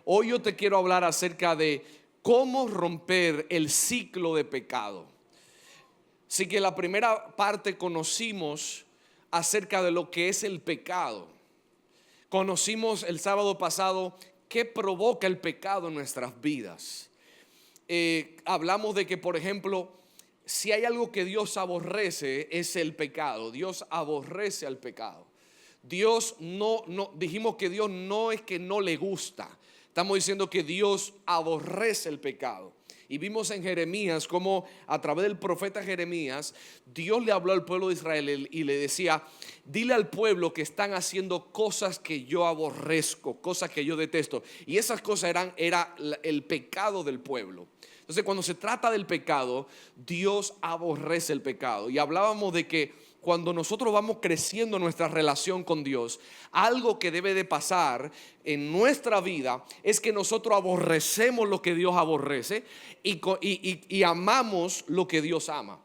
Hoy yo te quiero hablar acerca de cómo romper el ciclo de pecado. Así que la primera parte conocimos acerca de lo que es el pecado. Conocimos el sábado pasado qué provoca el pecado en nuestras vidas. Hablamos de que, por ejemplo, si hay algo que Dios aborrece es el pecado. Dios aborrece al pecado. Dijimos que Dios no es que no le gusta. Estamos diciendo que Dios aborrece el pecado. Y vimos en Jeremías cómo a través del profeta Jeremías Dios le habló al pueblo de Israel y le decía: dile al pueblo que están haciendo cosas que yo aborrezco, cosas que yo detesto. Y esas cosas era el pecado del pueblo. Entonces, cuando se trata del pecado, Dios aborrece el pecado. Y hablábamos de que cuando nosotros vamos creciendo nuestra relación con Dios, algo que debe de pasar en nuestra vida es que nosotros aborrecemos lo que Dios aborrece y amamos lo que Dios ama.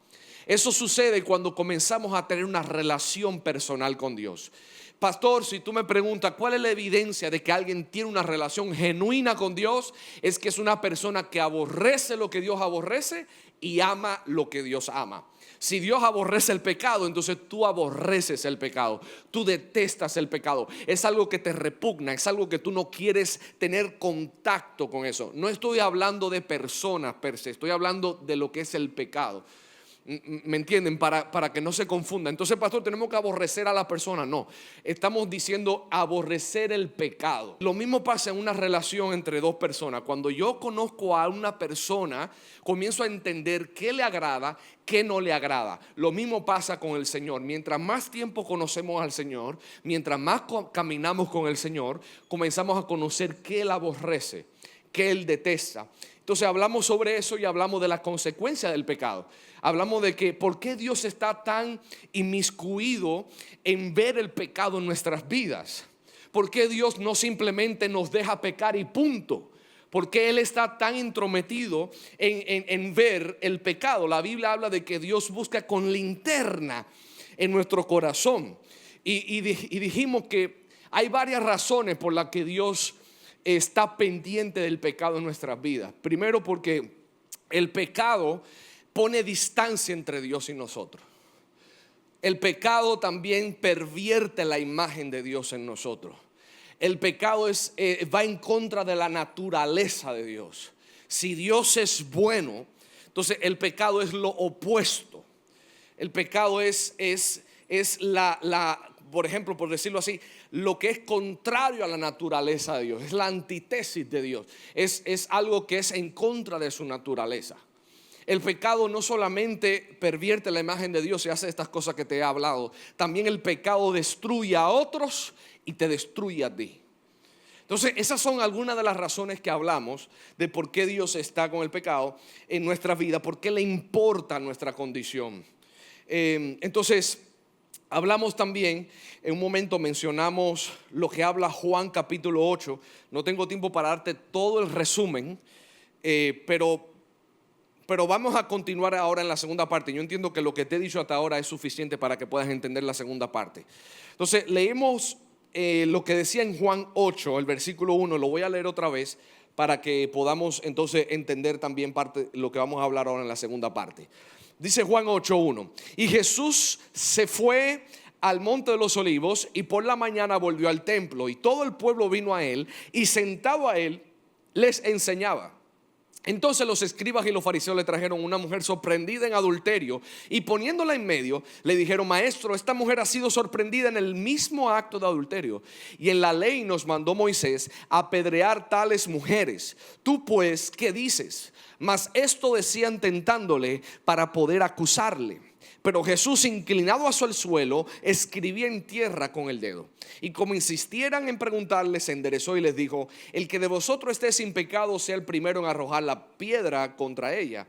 Eso sucede cuando comenzamos a tener una relación personal con Dios. Pastor, si tú me preguntas cuál es la evidencia de que alguien tiene una relación genuina con Dios, es que es una persona que aborrece lo que Dios aborrece y ama lo que Dios ama. Si Dios aborrece el pecado, entonces tú aborreces el pecado, tú detestas el pecado. Es algo que te repugna, es algo que tú no quieres tener contacto con eso. No estoy hablando de personas per se, estoy hablando de lo que es el pecado. ¿Me entienden? Para que no se confunda. Entonces, pastor, tenemos que aborrecer a la persona. No, estamos diciendo aborrecer el pecado. Lo mismo pasa en una relación entre dos personas. Cuando yo conozco a una persona, comienzo a entender qué le agrada, qué no le agrada. Lo mismo pasa con el Señor. Mientras más tiempo conocemos al Señor, mientras más caminamos con el Señor, comenzamos a conocer qué Él aborrece, qué Él detesta. Entonces hablamos sobre eso y hablamos de las consecuencias del pecado. Hablamos de que por qué Dios está tan inmiscuido en ver el pecado en nuestras vidas. ¿Por qué Dios no simplemente nos deja pecar y punto? ¿Por qué Él está tan entrometido en ver el pecado? La Biblia habla de que Dios busca con linterna en nuestro corazón. Y dijimos que hay varias razones por las que Dios está pendiente del pecado en nuestras vidas. Primero, porque el pecado pone distancia entre Dios y nosotros. El pecado también pervierte la imagen de Dios en nosotros. El pecado va en contra de la naturaleza de Dios. Si Dios es bueno, entonces el pecado es lo opuesto. El pecado es por ejemplo, por decirlo así, lo que es contrario a la naturaleza de Dios, es la antítesis de Dios, es algo que es en contra de su naturaleza. El pecado no solamente pervierte la imagen de Dios y hace estas cosas que te he hablado, también el pecado destruye a otros y te destruye a ti. Entonces, esas son algunas de las razones que hablamos de por qué Dios está con el pecado en nuestra vida, por qué le importa nuestra condición. Entonces, hablamos también, en un momento mencionamos lo que habla Juan capítulo 8. No tengo tiempo para darte todo el resumen, pero vamos a continuar ahora en la segunda parte. Yo entiendo que lo que te he dicho hasta ahora es suficiente para que puedas entender la segunda parte. Entonces, leemos lo que decía en Juan 8, el versículo 1. Lo voy a leer otra vez para que podamos entonces entender también parte de lo que vamos a hablar ahora en la segunda parte. Dice Juan 8:1: y Jesús se fue al monte de los olivos y por la mañana volvió al templo, y todo el pueblo vino a él, y sentado a él les enseñaba. Entonces los escribas y los fariseos le trajeron una mujer sorprendida en adulterio, y poniéndola en medio le dijeron: maestro, esta mujer ha sido sorprendida en el mismo acto de adulterio, y en la ley nos mandó Moisés apedrear tales mujeres. Tú pues, ¿qué dices? Mas esto decían tentándole para poder acusarle. Pero Jesús, inclinado hacia el suelo, escribía en tierra con el dedo. Y como insistieran en preguntarle, se enderezó y les dijo: el que de vosotros esté sin pecado sea el primero en arrojar la piedra contra ella.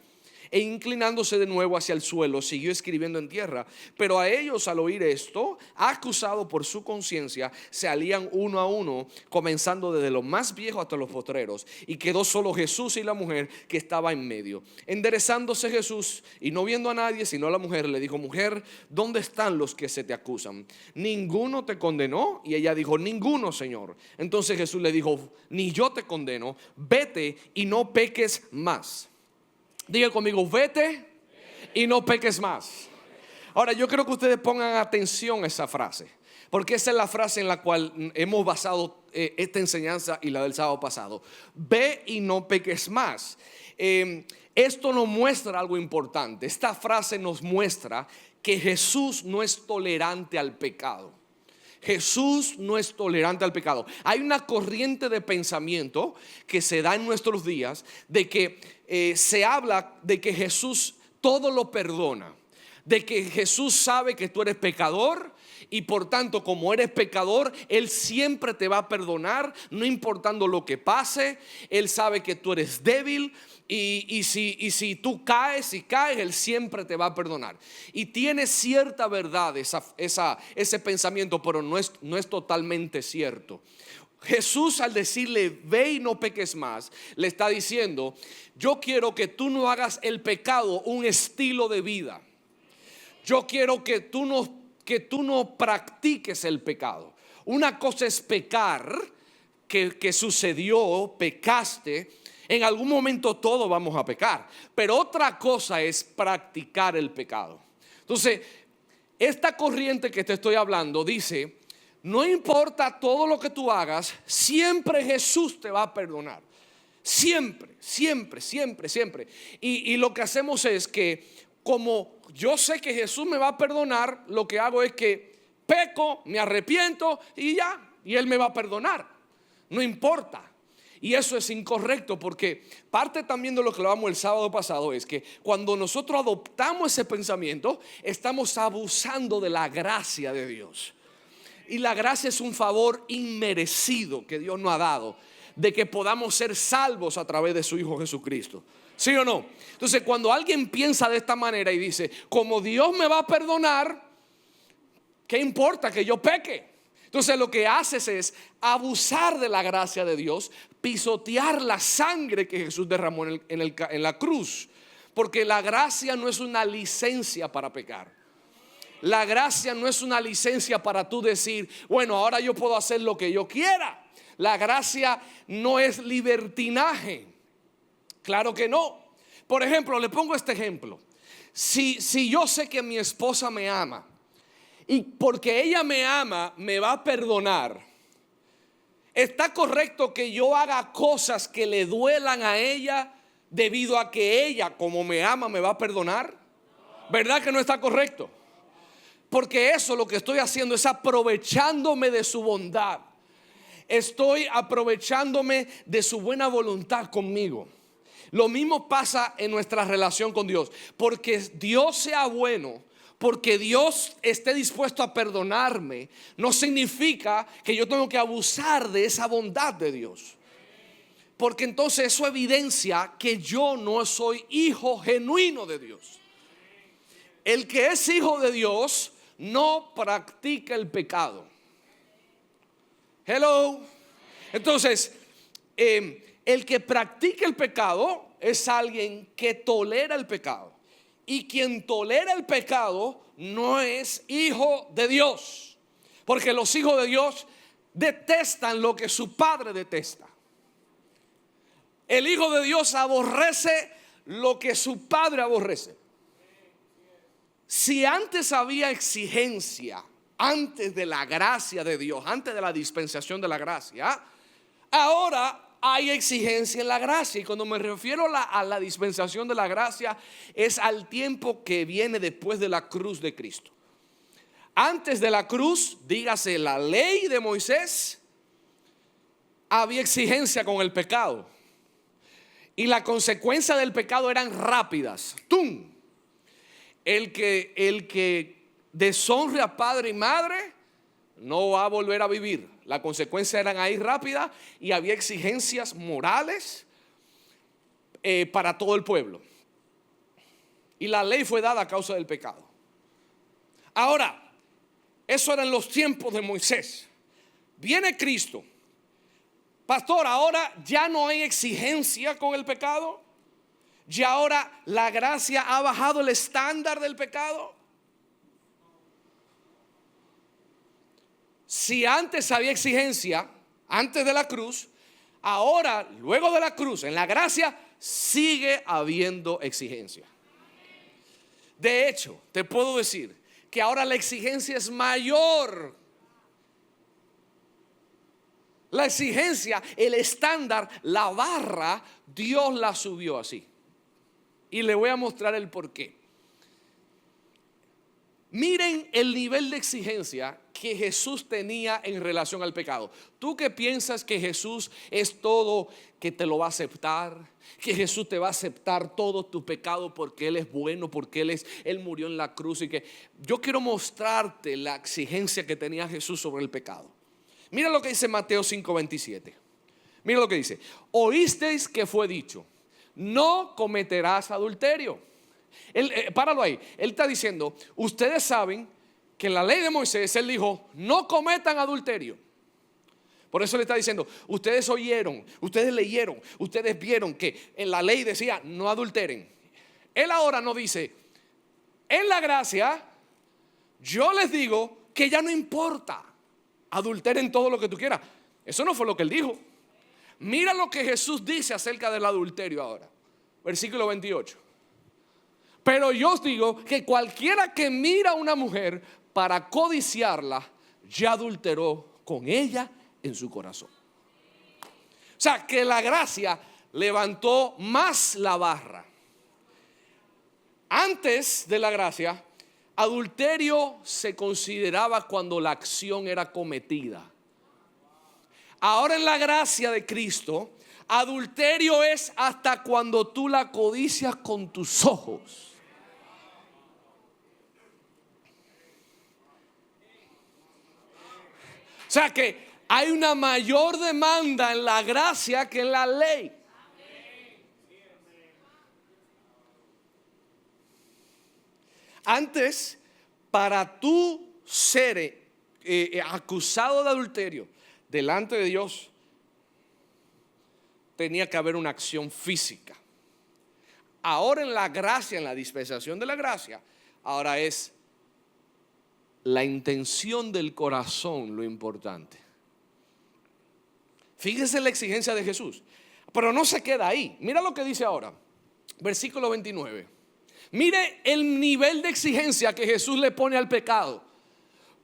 e inclinándose de nuevo hacia el suelo, siguió escribiendo en tierra. Pero a ellos, al oír esto, acusado por su conciencia, se alían uno a uno, comenzando desde los más viejos hasta los postreros, y quedó solo Jesús y la mujer que estaba en medio. Enderezándose Jesús y no viendo a nadie sino a la mujer, le dijo: mujer, ¿dónde están los que se te acusan? ¿Ninguno te condenó? Y ella dijo: ninguno, Señor. Entonces Jesús le dijo: ni yo te condeno, vete y no peques más. Diga conmigo: vete y no peques más. Ahora, yo creo que ustedes pongan atención a esa frase, porque esa es la frase en la cual hemos basado esta enseñanza y la del sábado pasado. Ve y no peques más. Esto nos muestra algo importante. Esta frase nos muestra que Jesús no es tolerante al pecado. Jesús no es tolerante al pecado. Hay una corriente de pensamiento que se da en nuestros días de que se habla de que Jesús todo lo perdona, de que Jesús sabe que tú eres pecador y por tanto, como eres pecador, Él siempre te va a perdonar, no importando lo que pase. Él sabe que tú eres débil y si tú caes, Él siempre te va a perdonar. Y tiene cierta verdad ese pensamiento, pero no es totalmente cierto. Jesús, al decirle ve y no peques más, le está diciendo: yo quiero que tú no hagas el pecado un estilo de vida. Yo quiero que tú no practiques el pecado. Una cosa es pecar, que sucedió, pecaste. En algún momento todos vamos a pecar, pero otra cosa es practicar el pecado. Entonces, esta corriente que te estoy hablando dice: no importa todo lo que tú hagas, siempre Jesús te va a perdonar. Siempre, siempre, siempre, siempre. Y lo que hacemos es que, como yo sé que Jesús me va a perdonar, lo que hago es que peco, me arrepiento y ya, y Él me va a perdonar. No importa. Y eso es incorrecto, porque parte también de lo que hablábamos el sábado pasado es que cuando nosotros adoptamos ese pensamiento, estamos abusando de la gracia de Dios. Y la gracia es un favor inmerecido que Dios nos ha dado, de que podamos ser salvos a través de su Hijo Jesucristo. ¿Sí o no? Entonces, cuando alguien piensa de esta manera y dice: como Dios me va a perdonar, ¿qué importa que yo peque? Entonces lo que haces es abusar de la gracia de Dios, pisotear la sangre que Jesús derramó en la cruz. Porque la gracia no es una licencia para pecar. La gracia no es una licencia para tú decir: bueno, ahora yo puedo hacer lo que yo quiera. La gracia no es libertinaje. Claro que no. Por ejemplo, le pongo este ejemplo. Si yo sé que mi esposa me ama, y porque ella me ama, me va a perdonar, ¿está correcto que yo haga cosas que le duelan a ella debido a que ella, como me ama, me va a perdonar? ¿Verdad que no está correcto? Porque eso lo que estoy haciendo es aprovechándome de su bondad. Estoy aprovechándome de su buena voluntad conmigo. Lo mismo pasa en nuestra relación con Dios. Porque Dios sea bueno, porque Dios esté dispuesto a perdonarme, no significa que yo tengo que abusar de esa bondad de Dios. Porque entonces eso evidencia que yo no soy hijo genuino de Dios. El que es hijo de Dios no practica el pecado. Hello. Entonces, el que practica el pecado es alguien que tolera el pecado. Y quien tolera el pecado no es hijo de Dios. Porque los hijos de Dios detestan lo que su padre detesta. El hijo de Dios aborrece lo que su padre aborrece. Si antes había exigencia, antes de la gracia de Dios, antes de la dispensación de la gracia, ahora hay exigencia en la gracia. Y cuando me refiero a la dispensación de la gracia, es al tiempo que viene después de la cruz de Cristo. Antes de la cruz, dígase la ley de Moisés, había exigencia con el pecado. Y la consecuencia del pecado eran rápidas. ¡Tum! El que deshonre a padre y madre no va a volver a vivir. Las consecuencias eran ahí rápidas y había exigencias morales para todo el pueblo. Y la ley fue dada a causa del pecado. Ahora, eso era en los tiempos de Moisés. Viene Cristo. Pastor, ahora ya no hay exigencia con el pecado. Ya ahora la gracia ha bajado el estándar del pecado. Si antes había exigencia, antes de la cruz, ahora, luego de la cruz, en la gracia, sigue habiendo exigencia. De hecho, te puedo decir que ahora la exigencia es mayor. La exigencia, el estándar, la barra, Dios la subió así. Y le voy a mostrar el porqué. Miren el nivel de exigencia que Jesús tenía en relación al pecado. ¿Tú qué piensas que Jesús es todo, que te lo va a aceptar? Que Jesús te va a aceptar todo tu pecado porque Él es bueno, porque Él murió en la cruz. Y que yo quiero mostrarte la exigencia que tenía Jesús sobre el pecado. Mira lo que dice Mateo 5:27. Mira lo que dice: oísteis que fue dicho, no cometerás adulterio. Páralo ahí. Él está diciendo, ustedes saben que en la ley de Moisés Él dijo, no cometan adulterio. Por eso le está diciendo, ustedes oyeron, ustedes leyeron, ustedes vieron que en la ley decía, no adulteren. Él ahora no dice, en la gracia, yo les digo que ya no importa, adulteren todo lo que tú quieras. Eso no fue lo que Él dijo. Mira lo que Jesús dice acerca del adulterio ahora. Versículo 28. Pero yo os digo que cualquiera que mira a una mujer para codiciarla, ya adulteró con ella en su corazón. O sea, que la gracia levantó más la barra. Antes de la gracia, adulterio se consideraba cuando la acción era cometida. Ahora en la gracia de Cristo, adulterio es hasta cuando tú la codicias con tus ojos. O sea que hay una mayor demanda en la gracia que en la ley. Antes, para tú ser acusado de adulterio delante de Dios, tenía que haber una acción física. Ahora en la gracia, en la dispensación de la gracia, ahora es la intención del corazón lo importante. Fíjese la exigencia de Jesús. Pero no se queda ahí. Mira lo que dice ahora. Versículo 29. Mire el nivel de exigencia que Jesús le pone al pecado.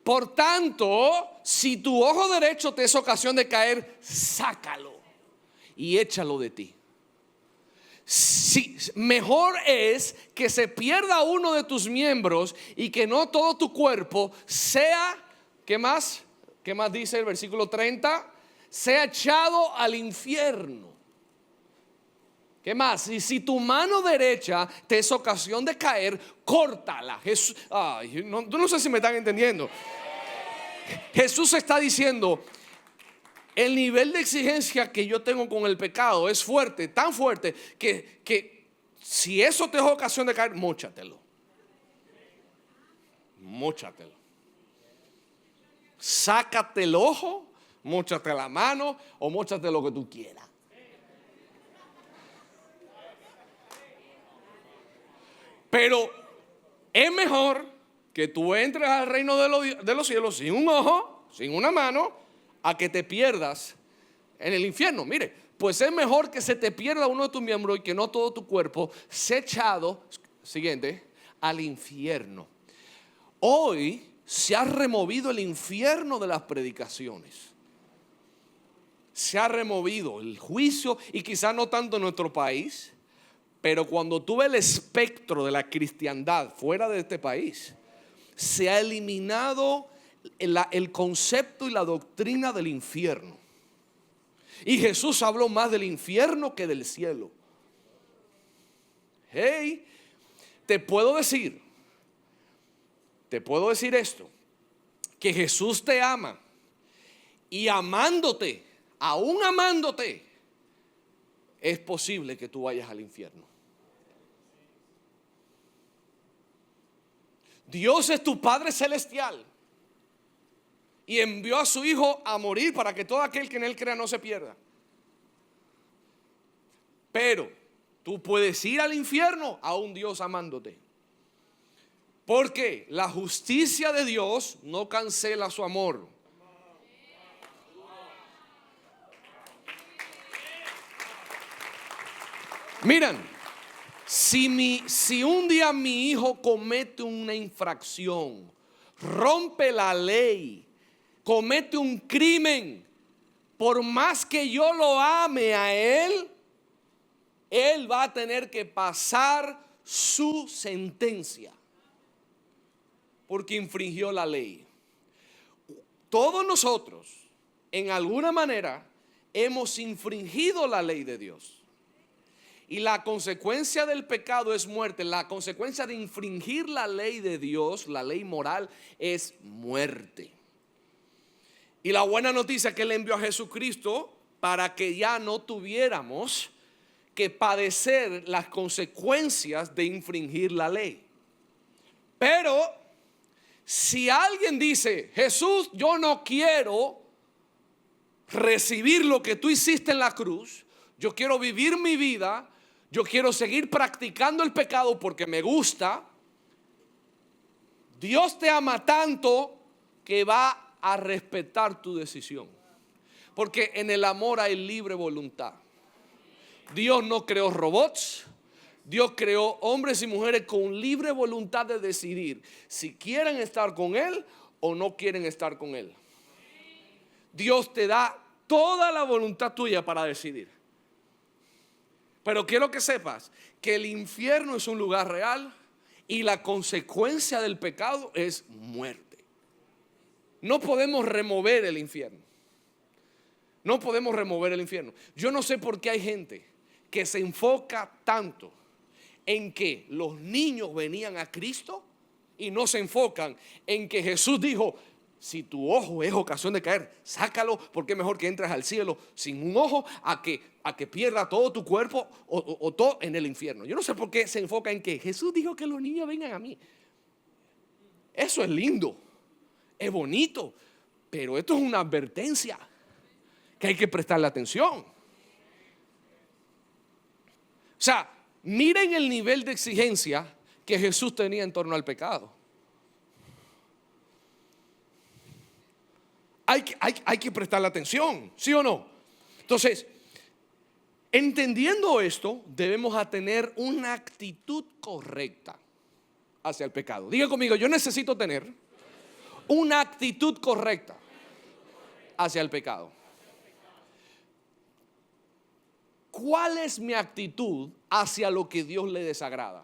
Por tanto, si tu ojo derecho te es ocasión de caer, sácalo y échalo de ti. Sí, mejor es que se pierda uno de tus miembros y que no todo tu cuerpo sea, ¿qué más? ¿Qué más dice el versículo 30? Sea echado al infierno. ¿Qué más? Y si tu mano derecha te es ocasión de caer, córtala. Jesús, no sé si me están entendiendo. Jesús está diciendo, el nivel de exigencia que yo tengo con el pecado es fuerte, tan fuerte que si eso te es ocasión de caer, móchatelo. Móchatelo. Sácate el ojo, móchate la mano o móchate lo que tú quieras. Pero es mejor que tú entres al reino de los cielos sin un ojo, sin una mano, a que te pierdas en el infierno. Mire, pues es mejor que se te pierda uno de tus miembros y que no todo tu cuerpo sea echado, siguiente, al infierno. Hoy se ha removido el infierno de las predicaciones. Se ha removido el juicio, y quizás no tanto en nuestro país, pero cuando tú ves el espectro de la cristiandad fuera de este país, se ha eliminado el concepto y la doctrina del infierno. Y Jesús habló más del infierno que del cielo. Hey, te puedo decir esto, que Jesús te ama, y amándote, aún amándote, es posible que tú vayas al infierno. Dios es tu Padre celestial y envió a su Hijo a morir para que todo aquel que en Él crea no se pierda. Pero tú puedes ir al infierno aún Dios amándote. Porque la justicia de Dios no cancela su amor. Miren, si un día mi hijo comete una infracción, rompe la ley, comete un crimen, por más que yo lo ame a él va a tener que pasar su sentencia porque infringió la ley. Todos nosotros, en alguna manera, hemos infringido la ley de Dios. Y la consecuencia del pecado es muerte. La consecuencia de infringir la ley de Dios, la ley moral, es muerte. Y la buena noticia es que Él envió a Jesucristo para que ya no tuviéramos que padecer las consecuencias de infringir la ley. Pero si alguien dice: Jesús, yo no quiero recibir lo que tú hiciste en la cruz, yo quiero vivir mi vida, yo quiero seguir practicando el pecado porque me gusta, Dios te ama tanto que va a respetar tu decisión. Porque en el amor hay libre voluntad. Dios no creó robots. Dios creó hombres y mujeres con libre voluntad de decidir si quieren estar con Él o no quieren estar con Él. Dios te da toda la voluntad tuya para decidir. Pero quiero que sepas que el infierno es un lugar real y la consecuencia del pecado es muerte. No podemos remover el infierno. No podemos remover el infierno. Yo no sé por qué hay gente que se enfoca tanto en que los niños venían a Cristo y no se enfocan en que Jesús dijo: si tu ojo es ocasión de caer, sácalo, porque es mejor que entres al cielo sin un ojo a que pierda todo tu cuerpo o todo en el infierno. Yo no sé por qué se enfoca en que Jesús dijo que los niños vengan a mí. Eso es lindo, es bonito, pero esto es una advertencia que hay que prestarle atención. O sea, miren el nivel de exigencia que Jesús tenía en torno al pecado. Hay que prestarle atención, ¿sí o no? Entonces, entendiendo esto, debemos a tener una actitud correcta hacia el pecado. Diga conmigo: yo necesito tener una actitud correcta hacia el pecado. ¿Cuál es mi actitud hacia lo que Dios le desagrada?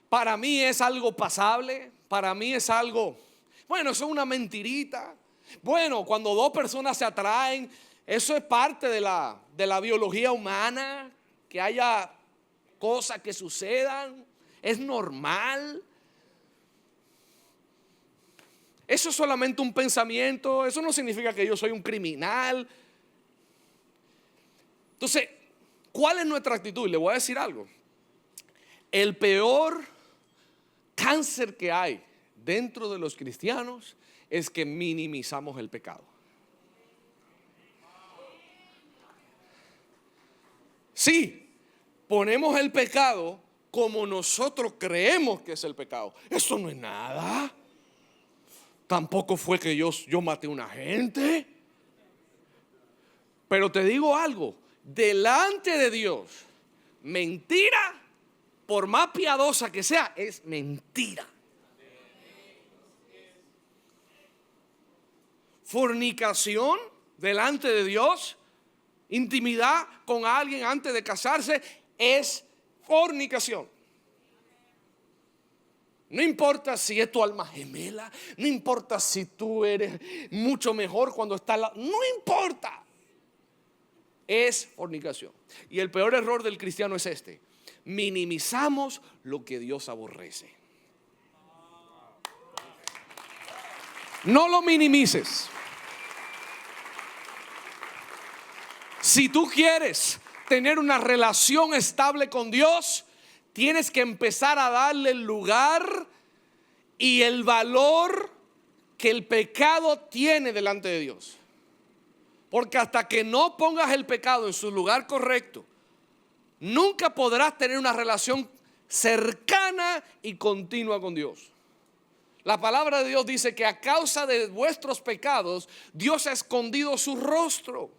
Para mí es algo pasable. Para mí es algo, bueno, eso es una mentirita. Bueno, cuando dos personas se atraen, eso es parte de la biología humana, que haya cosas que sucedan, es normal. Eso es solamente un pensamiento, eso no significa que yo soy un criminal. Entonces, ¿cuál es nuestra actitud? Le voy a decir algo. El peor cáncer que hay dentro de los cristianos es que minimizamos el pecado. Sí, ponemos el pecado como nosotros creemos que es el pecado. Eso no es nada. Tampoco fue que yo maté a una gente. Pero te digo algo, delante de Dios, mentira, por más piadosa que sea, es mentira. Fornicación delante de Dios, intimidad con alguien antes de casarse, es fornicación. No importa si es tu alma gemela, no importa si tú eres mucho mejor cuando estás no importa. Es fornicación. Y el peor error del cristiano es este: minimizamos lo que Dios aborrece. No lo minimices. Si tú quieres tener una relación estable con Dios, tienes que empezar a darle el lugar y el valor que el pecado tiene delante de Dios. Porque hasta que no pongas el pecado en su lugar correcto, nunca podrás tener una relación cercana y continua con Dios. La palabra de Dios dice que a causa de vuestros pecados, Dios ha escondido su rostro.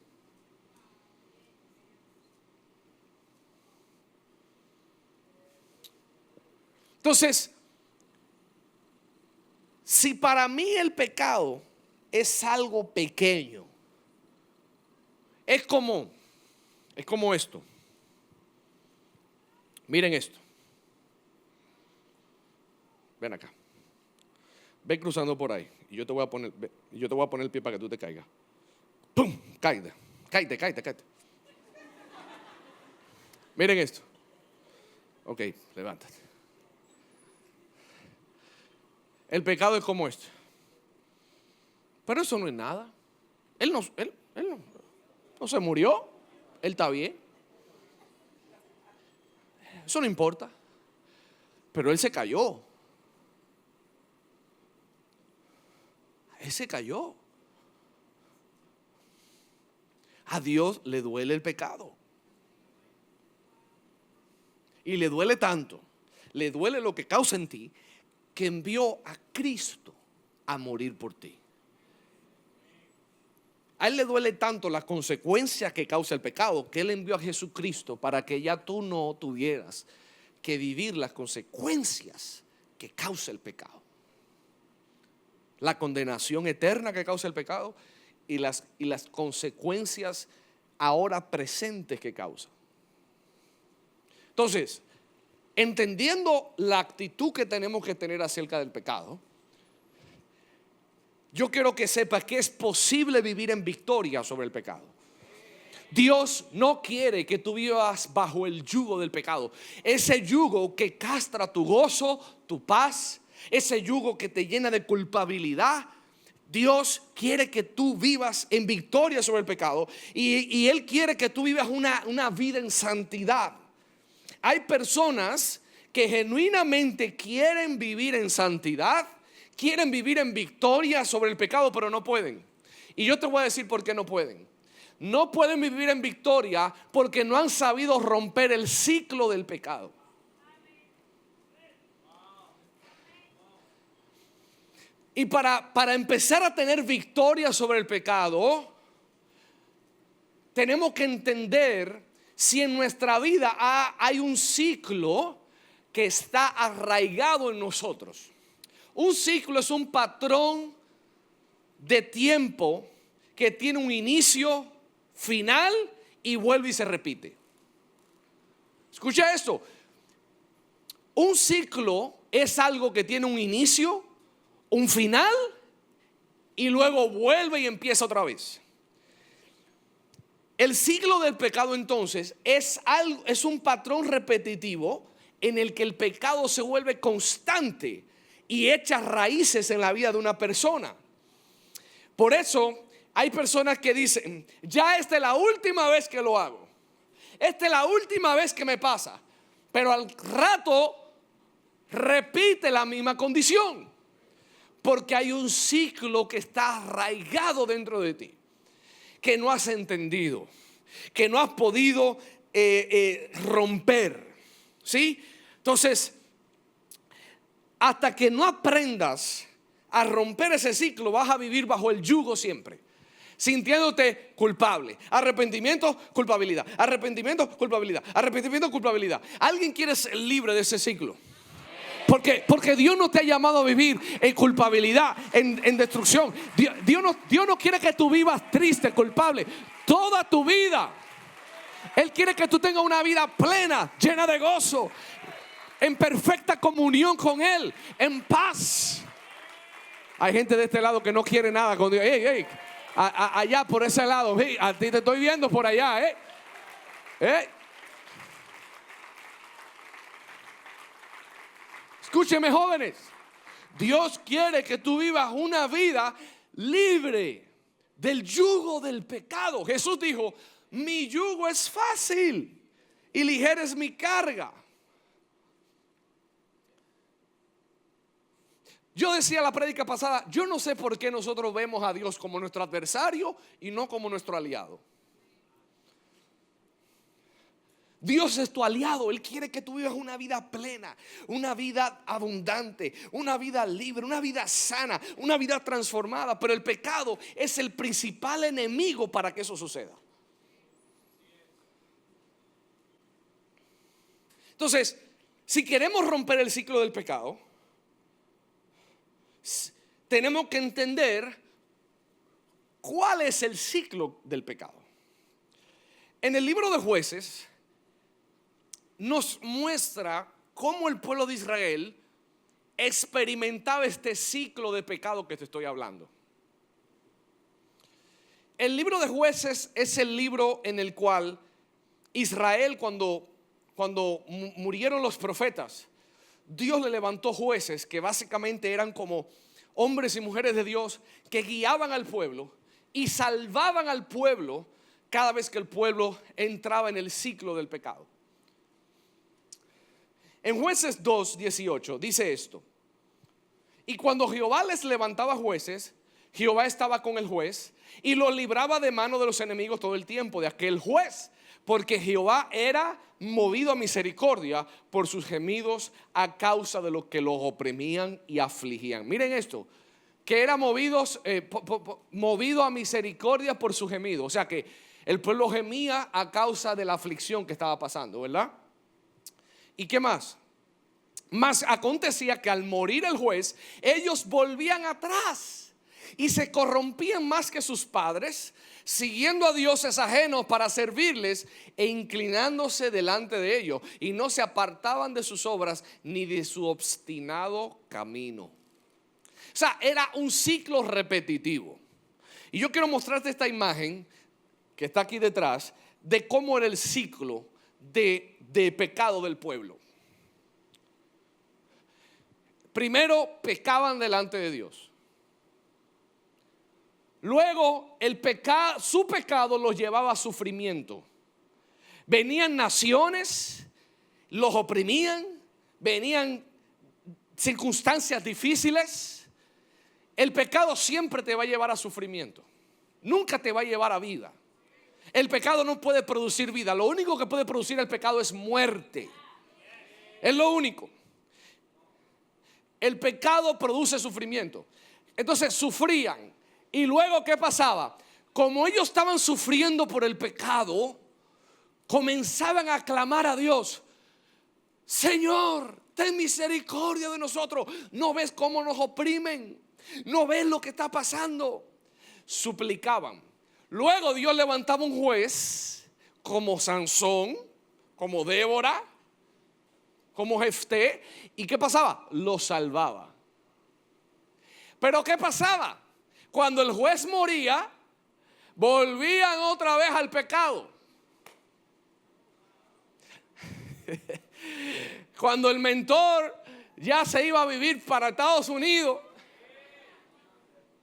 Entonces, si para mí el pecado es algo pequeño, es como esto. Miren esto. Ven acá. Ven cruzando por ahí. Y yo te voy a poner el pie para que tú te caigas. ¡Pum! Cállate. Miren esto. Ok, levántate. El pecado es como esto. Pero eso no es nada. Él no se murió. Él está bien. Eso no importa. Pero él se cayó. Él se cayó. A Dios le duele el pecado. Y le duele tanto. Le duele lo que causa en ti, que envió a Cristo a morir por ti. A Él le duele tanto la consecuencia que causa el pecado, que Él envió a Jesucristo para que ya tú no tuvieras que vivir las consecuencias que causa el pecado. La condenación eterna que causa el pecado y las consecuencias ahora presentes que causa. Entonces, entendiendo la actitud que tenemos que tener acerca del pecado, yo quiero que sepas que es posible vivir en victoria sobre el pecado. Dios no quiere que tú vivas bajo el yugo del pecado. Ese yugo que castra tu gozo, tu paz, ese yugo que te llena de culpabilidad. Dios quiere que tú vivas en victoria sobre el pecado y Él quiere que tú vivas una vida en santidad. Hay personas que genuinamente quieren vivir en santidad, quieren vivir en victoria sobre el pecado, pero no pueden. Y yo te voy a decir por qué no pueden. No pueden vivir en victoria porque no han sabido romper el ciclo del pecado. Y para empezar a tener victoria sobre el pecado, tenemos que entender si en nuestra vida hay un ciclo que está arraigado en nosotros. Un ciclo es un patrón de tiempo que tiene un inicio, final y vuelve y se repite. Escucha esto. Un ciclo es algo que tiene un inicio, un final y luego vuelve y empieza otra vez. El ciclo del pecado entonces es un patrón repetitivo en el que el pecado se vuelve constante y echa raíces en la vida de una persona. Por eso hay personas que dicen: ya esta es la última vez que lo hago, esta es la última vez que me pasa, pero al rato repite la misma condición, porque hay un ciclo que está arraigado dentro de ti, que no has entendido, que no has podido romper, ¿sí? Entonces, hasta que no aprendas a romper ese ciclo, vas a vivir bajo el yugo siempre, sintiéndote culpable. Arrepentimiento, culpabilidad. Arrepentimiento, culpabilidad. Arrepentimiento, culpabilidad. ¿Alguien quiere ser libre de ese ciclo? Porque Dios no te ha llamado a vivir en culpabilidad, en destrucción. Dios no quiere que tú vivas triste, culpable toda tu vida. Él quiere que tú tengas una vida plena, llena de gozo, en perfecta comunión con Él, en paz. Hay gente de este lado que no quiere nada con Dios. Allá por ese lado, a ti te estoy viendo por allá. Escúcheme, jóvenes. Dios quiere que tú vivas una vida libre del yugo del pecado. Jesús dijo: mi yugo es fácil y ligera es mi carga. Yo decía la prédica pasada, yo no sé por qué nosotros vemos a Dios como nuestro adversario y no como nuestro aliado. Dios es tu aliado. Él quiere que tú vivas una vida plena, una vida abundante, una vida libre, una vida sana, una vida transformada. Pero el pecado es el principal enemigo para que eso suceda. Entonces, si queremos romper el ciclo del pecado, tenemos que entender cuál es el ciclo del pecado. En el libro de Jueces nos muestra cómo el pueblo de Israel experimentaba este ciclo de pecado que te estoy hablando. El libro de Jueces es el libro en el cual Israel, cuando murieron los profetas, Dios le levantó jueces que básicamente eran como hombres y mujeres de Dios que guiaban al pueblo y salvaban al pueblo cada vez que el pueblo entraba en el ciclo del pecado. En Jueces 2:18 dice esto: y cuando Jehová les levantaba jueces, Jehová estaba con el juez y lo libraba de mano de los enemigos todo el tiempo de aquel juez, porque Jehová era movido a misericordia por sus gemidos a causa de los que los oprimían y afligían. Miren esto, que era movido a misericordia por su gemido. O sea que el pueblo gemía a causa de la aflicción que estaba pasando, ¿verdad? ¿Y qué más? Mas acontecía que al morir el juez, ellos volvían atrás y se corrompían más que sus padres, siguiendo a dioses ajenos para servirles e inclinándose delante de ellos, y no se apartaban de sus obras ni de su obstinado camino. O sea, era un ciclo repetitivo. Y yo quiero mostrarte esta imagen que está aquí detrás de cómo era el ciclo de pecado del pueblo. Primero pecaban delante de Dios. Luego su pecado los llevaba a sufrimiento. Venían naciones, los oprimían, venían circunstancias difíciles. El pecado siempre te va a llevar a sufrimiento. Nunca te va a llevar a vida. El pecado no puede producir vida. Lo único que puede producir el pecado es muerte. Es lo único. El pecado produce sufrimiento. Entonces sufrían. Y luego, ¿qué pasaba? Como ellos estaban sufriendo por el pecado, comenzaban a clamar a Dios: Señor, ten misericordia de nosotros. ¿No ves cómo nos oprimen? ¿No ves lo que está pasando? Suplicaban. Luego Dios levantaba un juez como Sansón, como Débora, como Jefté. ¿Y qué pasaba? Los salvaba. Pero ¿qué pasaba? Cuando el juez moría, volvían otra vez al pecado. Cuando el mentor ya se iba a vivir para Estados Unidos,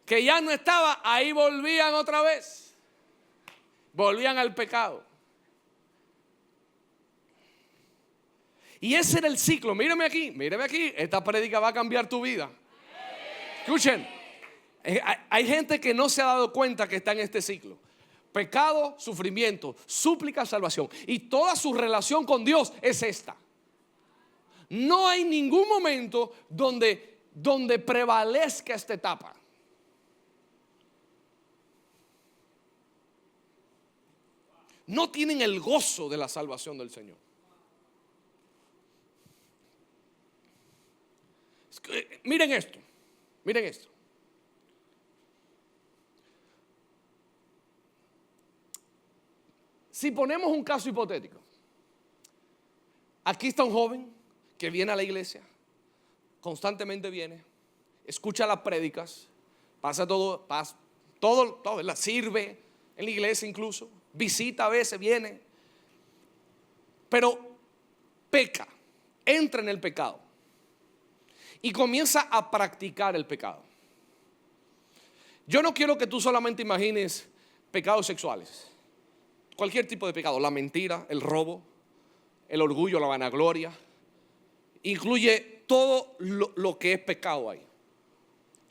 que ya no estaba, ahí volvían otra vez. Volvían al pecado. Y ese era el ciclo. Mírame aquí. Esta prédica va a cambiar tu vida. Escuchen. Hay gente que no se ha dado cuenta que está en este ciclo: pecado, sufrimiento, súplica, salvación. Y toda su relación con Dios es esta. No hay ningún momento donde prevalezca esta etapa. No tienen el gozo de la salvación del Señor. Miren esto. Si ponemos un caso hipotético, aquí está un joven que viene a la iglesia, constantemente viene, escucha las prédicas, pasa todo, la sirve en la iglesia, incluso visita a veces, viene, pero peca, entra en el pecado y comienza a practicar el pecado. Yo no quiero que tú solamente imagines pecados sexuales. Cualquier tipo de pecado: la mentira, el robo, el orgullo, la vanagloria. Incluye todo lo que es pecado ahí.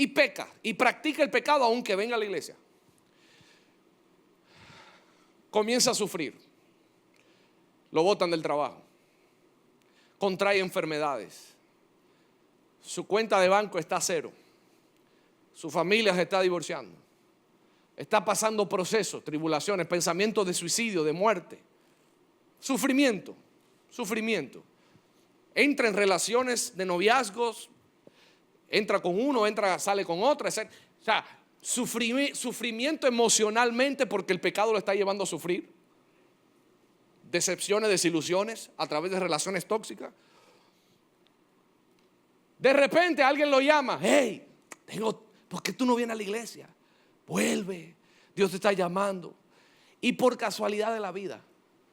y peca y practica el pecado aunque venga a la iglesia. Comienza a sufrir, lo botan del trabajo, contrae enfermedades, su cuenta de banco está a cero, su familia se está divorciando, está pasando procesos, tribulaciones, pensamientos de suicidio, de muerte, sufrimiento. Entra en relaciones de noviazgos, entra con uno, sale con otro, etc. O sea, sufrimiento emocionalmente porque el pecado lo está llevando a sufrir. Decepciones, desilusiones a través de relaciones tóxicas. De repente alguien lo llama, hey, ¿por qué tú no vienes a la iglesia? Vuelve, Dios te está llamando. Y por casualidad de la vida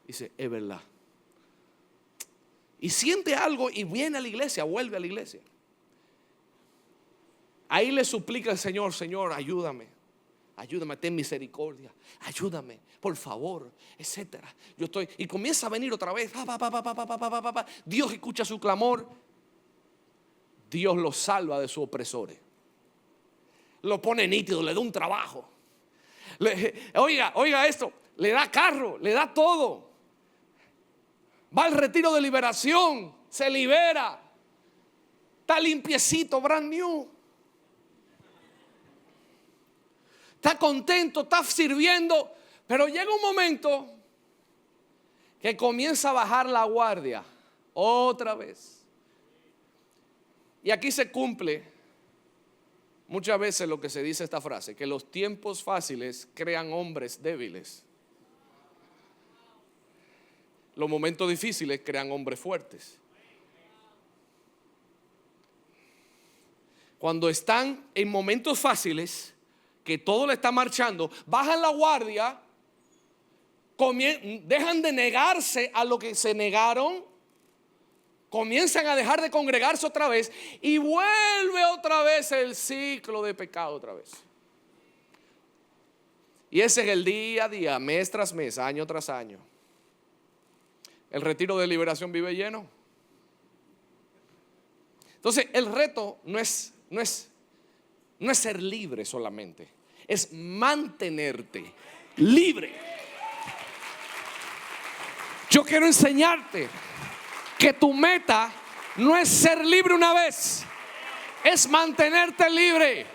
dice, es verdad. Y siente algo y viene a la iglesia, vuelve a la iglesia. Ahí le suplica al Señor, Señor, ayúdame, ten misericordia, ayúdame, por favor, etcétera. Y comienza a venir otra vez. Dios escucha su clamor. Dios lo salva de sus opresores. Lo pone nítido, le da un trabajo. Oiga esto, le da carro, le da todo. Va al retiro de liberación, se libera. Está limpiecito, brand new. Está contento, está sirviendo. Pero llega un momento que comienza a bajar la guardia otra vez. Y aquí se cumple muchas veces lo que se dice esta frase, que los tiempos fáciles crean hombres débiles. Los momentos difíciles crean hombres fuertes. Cuando están en momentos fáciles, que todo le está marchando, bajan la guardia, dejan de negarse a lo que se negaron, comienzan a dejar de congregarse otra vez y vuelve otra vez el ciclo de pecado otra vez. Y ese es el día a día, mes tras mes, año tras año. El retiro de liberación vive lleno. Entonces el reto no es ser libre solamente, es mantenerte libre. Yo quiero enseñarte que tu meta no es ser libre una vez, es mantenerte libre,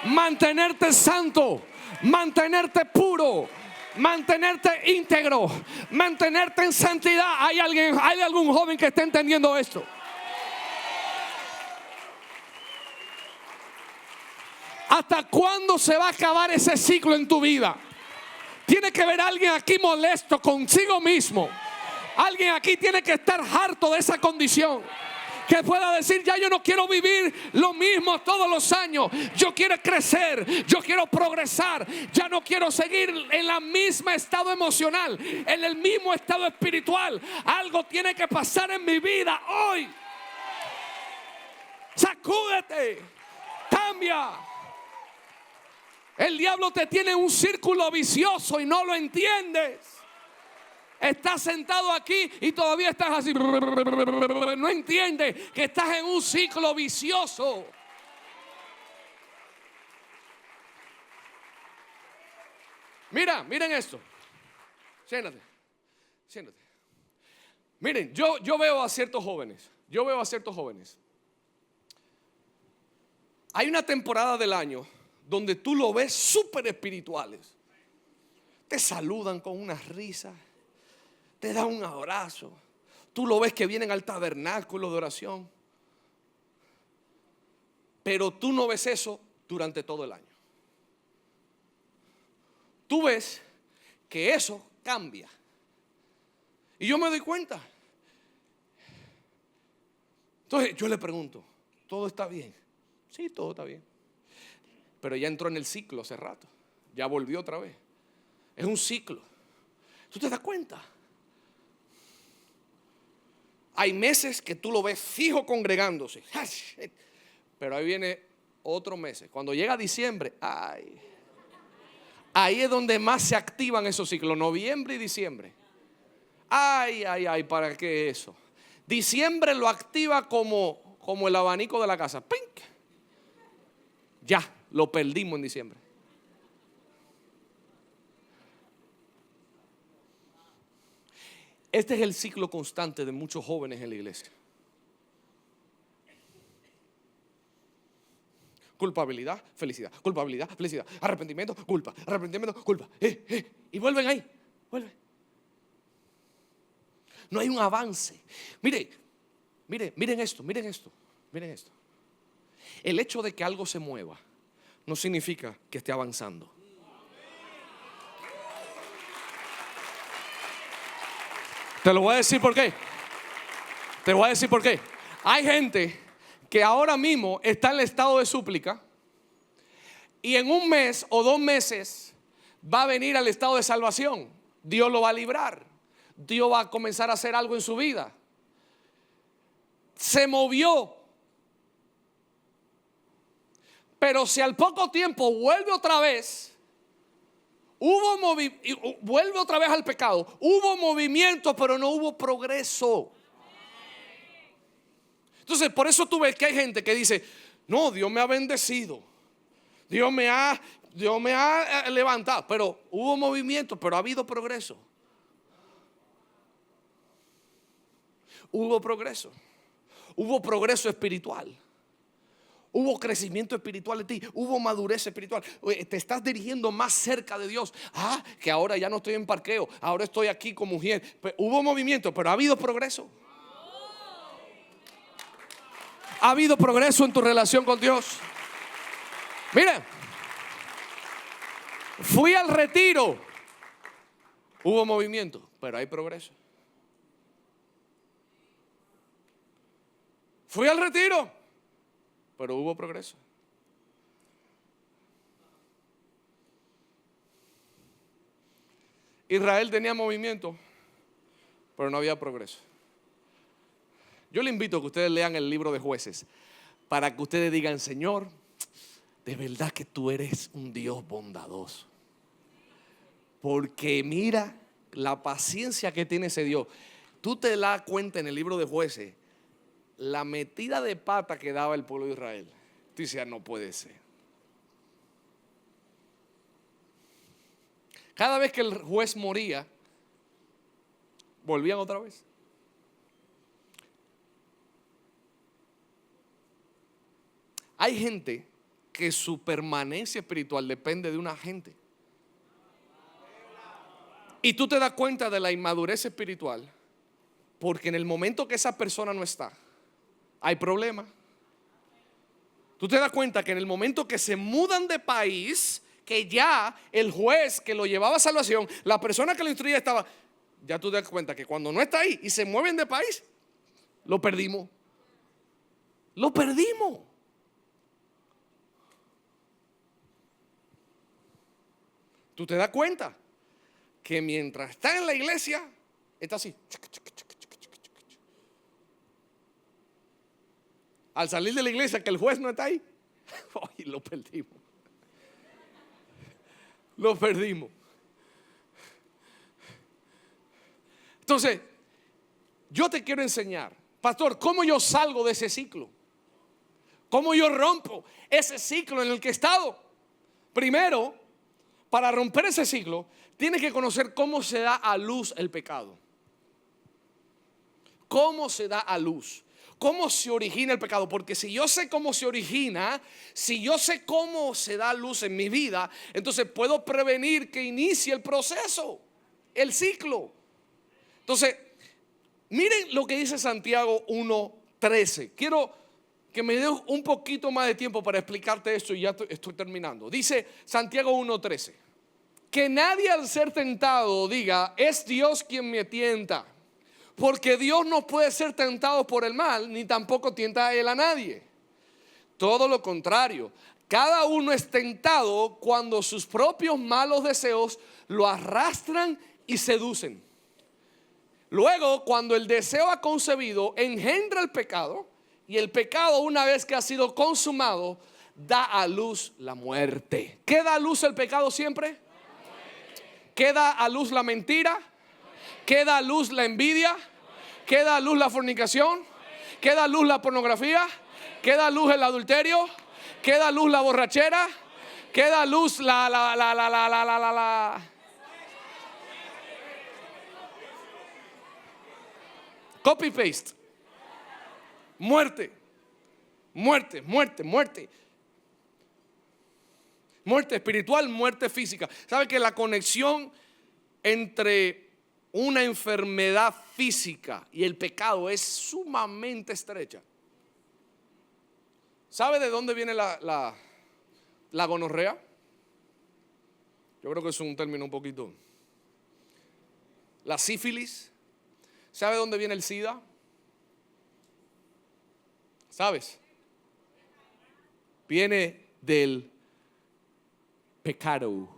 mantenerte santo, mantenerte puro, mantenerte íntegro, mantenerte en santidad. ¿Hay algún joven que esté entendiendo esto? ¿Hasta cuándo se va a acabar ese ciclo en tu vida? Tiene que haber alguien aquí molesto consigo mismo. Alguien aquí tiene que estar harto de esa condición, que pueda decir, ya yo no quiero vivir lo mismo todos los años. Yo quiero crecer, yo quiero progresar. Ya no quiero seguir en la misma estado emocional, en el mismo estado espiritual. Algo tiene que pasar en mi vida hoy. Sacúdete, cambia. El diablo te tiene en un círculo vicioso y no lo entiendes. Estás sentado aquí y todavía estás así. No entiendes que estás en un ciclo vicioso. Miren esto. Siéntate. Miren, yo veo a ciertos jóvenes. Hay una temporada del año donde tú lo ves súper espirituales. Te saludan con una risa, te dan un abrazo. Tú lo ves que vienen al tabernáculo de oración. Pero tú no ves eso durante todo el año. Tú ves que eso cambia. Y yo me doy cuenta. Entonces yo le pregunto, ¿todo está bien? Sí, todo está bien. Pero ya entró en el ciclo hace rato. Ya volvió otra vez. Es un ciclo. ¿Tú te das cuenta? Hay meses que tú lo ves fijo congregándose. Pero ahí viene otro mes. Cuando llega diciembre, ahí es donde más se activan esos ciclos. Noviembre y diciembre. ¿Para qué eso? Diciembre lo activa como el abanico de la casa. ¡Pink! Ya, lo perdimos en diciembre. Este es el ciclo constante de muchos jóvenes en la iglesia. Culpabilidad, felicidad, culpabilidad, felicidad, arrepentimiento, culpa, arrepentimiento, culpa. Y vuelven ahí, vuelven. No hay un avance. Miren esto. El hecho de que algo se mueva no significa que esté avanzando. Te lo voy a decir por qué. Hay gente que ahora mismo está en el estado de súplica y en un mes o 2 meses va a venir al estado de salvación. Dios lo va a librar. Dios va a comenzar a hacer algo en su vida. Se movió. Pero si al poco tiempo vuelve otra vez, vuelve otra vez al pecado, hubo movimiento, pero no hubo progreso. Entonces, por eso tú ves que hay gente que dice: no, Dios me ha bendecido, Dios me ha levantado, pero hubo movimiento, pero ha habido progreso. Hubo progreso espiritual. Hubo crecimiento espiritual en ti, hubo madurez espiritual. Te estás dirigiendo más cerca de Dios. Que ahora ya no estoy en parqueo, ahora estoy aquí con mujer. Hubo movimiento, pero ha habido progreso. Ha habido progreso en tu relación con Dios. Mira, fui al retiro. Hubo movimiento, pero hay progreso. Fui al retiro, pero hubo progreso. Israel tenía movimiento, pero no había progreso. Yo le invito a que ustedes lean el libro de Jueces para que ustedes digan: Señor, de verdad que tú eres un Dios bondadoso. Porque mira la paciencia que tiene ese Dios. Tú te das cuenta en el libro de Jueces la metida de pata que daba el pueblo de Israel. Tú dices: no puede ser. Cada vez que el juez moría, volvían otra vez. Hay gente que su permanencia espiritual depende de una gente. Y tú te das cuenta de la inmadurez espiritual porque en el momento que esa persona no está, hay problema. Tú te das cuenta que en el momento que se mudan de país, que ya el juez que lo llevaba a salvación, la persona que lo instruía estaba, ya tú te das cuenta que cuando no está ahí y se mueven de país, lo perdimos. Lo perdimos. Tú te das cuenta que mientras está en la iglesia, está así. Al salir de la iglesia, que el juez no está ahí, ¡ay, lo perdimos! Lo perdimos. Entonces, yo te quiero enseñar, pastor, cómo yo salgo de ese ciclo. Cómo yo rompo ese ciclo en el que he estado. Primero, para romper ese ciclo, tienes que conocer cómo se da a luz el pecado. ¿Cómo se da a luz? ¿Cómo se origina el pecado? Porque si yo sé cómo se origina, si yo sé cómo se da a luz en mi vida, entonces puedo prevenir que inicie el proceso, el ciclo. Entonces, miren lo que dice Santiago 1:13. Quiero que me dé un poquito más de tiempo para explicarte esto y ya estoy terminando. Dice Santiago 1:13: que nadie al ser tentado diga: es Dios quien me tienta. Porque Dios no puede ser tentado por el mal, ni tampoco tienta a él a nadie. Todo lo contrario, cada uno es tentado cuando sus propios malos deseos lo arrastran y seducen. Luego, cuando el deseo ha concebido, engendra el pecado, y el pecado, una vez que ha sido consumado, da a luz la muerte. ¿Qué da a luz el pecado siempre? ¿Qué da a luz la mentira? ¿Qué da a luz la envidia? ¿Qué da a luz la fornicación? ¿Qué da a luz la pornografía? ¿Qué da a luz el adulterio? Queda luz la borrachera. Queda luz la. Copy paste. Muerte. Muerte, muerte, muerte. Muerte espiritual, muerte física. ¿Sabe que la conexión entre una enfermedad física y el pecado es sumamente estrecha? ¿Sabe de dónde viene la gonorrea? Yo creo que es un término un poquito. La sífilis. ¿Sabe de dónde viene el SIDA? ¿Sabes? Viene del pecado.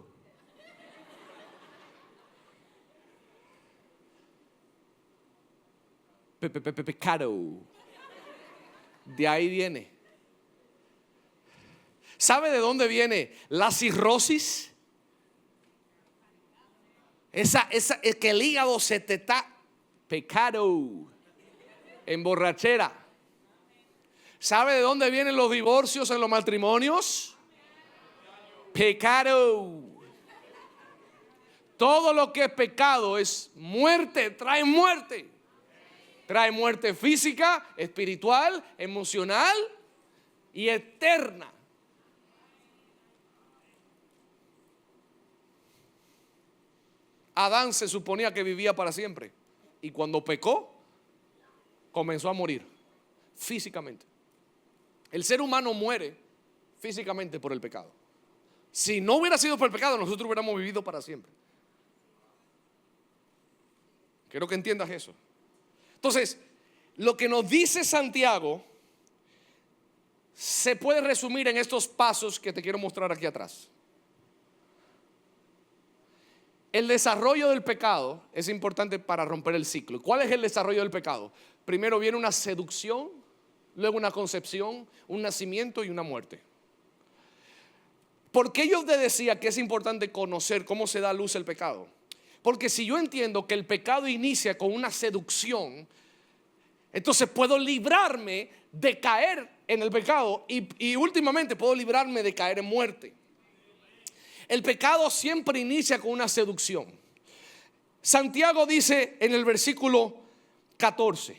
Pecado. De ahí viene. ¿Sabe de dónde viene la cirrosis? Es que el hígado se te está. Pecado. En borrachera. ¿Sabe de dónde vienen los divorcios en los matrimonios? Pecado. Todo lo que es pecado es muerte, trae muerte. Trae muerte física, espiritual, emocional y eterna. Adán se suponía que vivía para siempre. Y cuando pecó, comenzó a morir físicamente. El ser humano muere físicamente por el pecado. Si no hubiera sido por el pecado, nosotros hubiéramos vivido para siempre. Quiero que entiendas eso. Entonces, lo que nos dice Santiago se puede resumir en estos pasos que te quiero mostrar aquí atrás. El desarrollo del pecado es importante para romper el ciclo. ¿Cuál es el desarrollo del pecado? Primero viene una seducción, luego una concepción, un nacimiento y una muerte. ¿Por qué yo te decía que es importante conocer cómo se da a luz el pecado? Porque si yo entiendo que el pecado inicia con una seducción, entonces puedo librarme de caer en el pecado y últimamente puedo librarme de caer en muerte. El pecado siempre inicia con una seducción. Santiago dice en el versículo 14: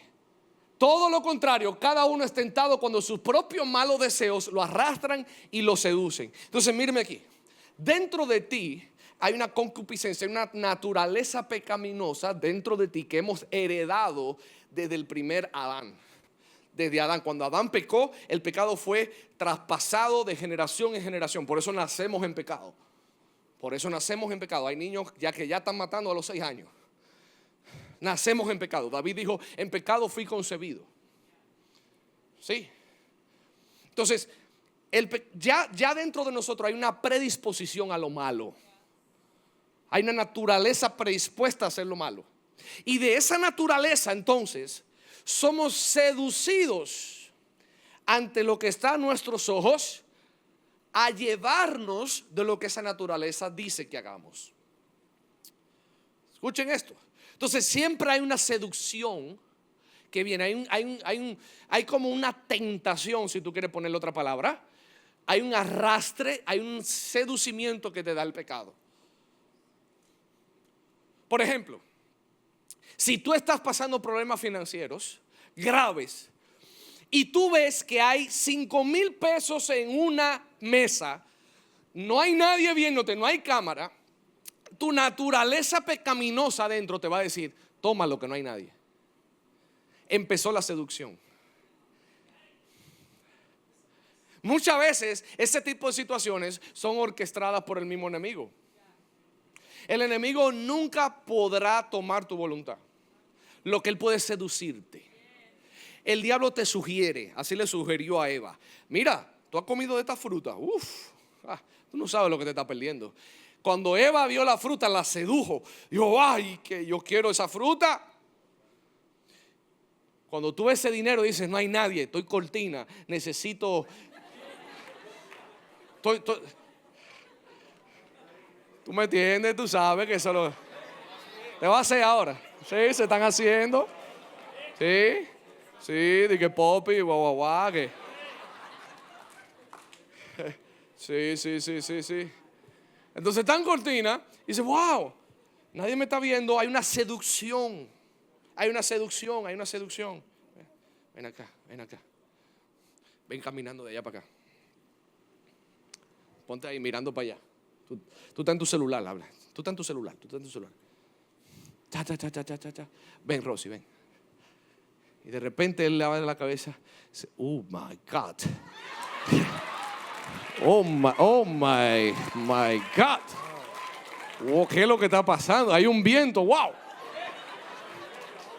todo lo contrario, cada uno es tentado cuando sus propios malos deseos lo arrastran y lo seducen. Entonces míreme aquí. Dentro de ti hay una concupiscencia, una naturaleza pecaminosa dentro de ti que hemos heredado desde el primer Adán. Desde Adán, cuando Adán pecó, el pecado fue traspasado de generación en generación. Por eso nacemos en pecado. Por eso nacemos en pecado. Hay niños que ya están matando a los 6 años. Nacemos en pecado. David dijo: en pecado fui concebido. Sí. Entonces, ya dentro de nosotros hay una predisposición a lo malo. Hay una naturaleza predispuesta a hacer lo malo. Y de esa naturaleza, entonces, somos seducidos ante lo que está a nuestros ojos a llevarnos de lo que esa naturaleza dice que hagamos. Escuchen esto. Entonces siempre hay una seducción que viene. Hay como una tentación, si tú quieres ponerle otra palabra. Hay un arrastre, hay un seducimiento que te da el pecado. Por ejemplo, si tú estás pasando problemas financieros graves y tú ves que hay 5,000 pesos en una mesa, no hay nadie viéndote, no hay cámara, tu naturaleza pecaminosa adentro te va a decir: toma lo que no hay nadie. Empezó la seducción. Muchas veces ese tipo de situaciones son orquestadas por el mismo enemigo. El enemigo nunca podrá tomar tu voluntad. Lo que él puede es seducirte. El diablo te sugiere, así le sugirió a Eva: mira, tú has comido de esta fruta. Tú no sabes lo que te estás perdiendo. Cuando Eva vio la fruta, la sedujo. Dijo: ay, que yo quiero esa fruta. Cuando tú ves ese dinero, dices: no hay nadie, estoy cortina, necesito. Tú me entiendes, tú sabes que eso lo. ¿Te va a hacer ahora? Sí, se están haciendo. Sí, de que popi, guau, que. Sí, sí, sí, sí, sí. Entonces está en cortina y dice, wow, nadie me está viendo. Hay una seducción. Hay una seducción, hay una seducción. Ven acá, ven acá. Ven caminando de allá para acá. Ponte ahí mirando para allá. Tú estás en tu celular, habla. Tú estás en tu celular, tú estás en tu celular. Cha, cha, cha, cha, cha, cha, cha. Ven, Rosy, ven. Y de repente él le abre la cabeza. Dice, oh my God. My God. Wow, ¿qué es lo que está pasando? Hay un viento, wow.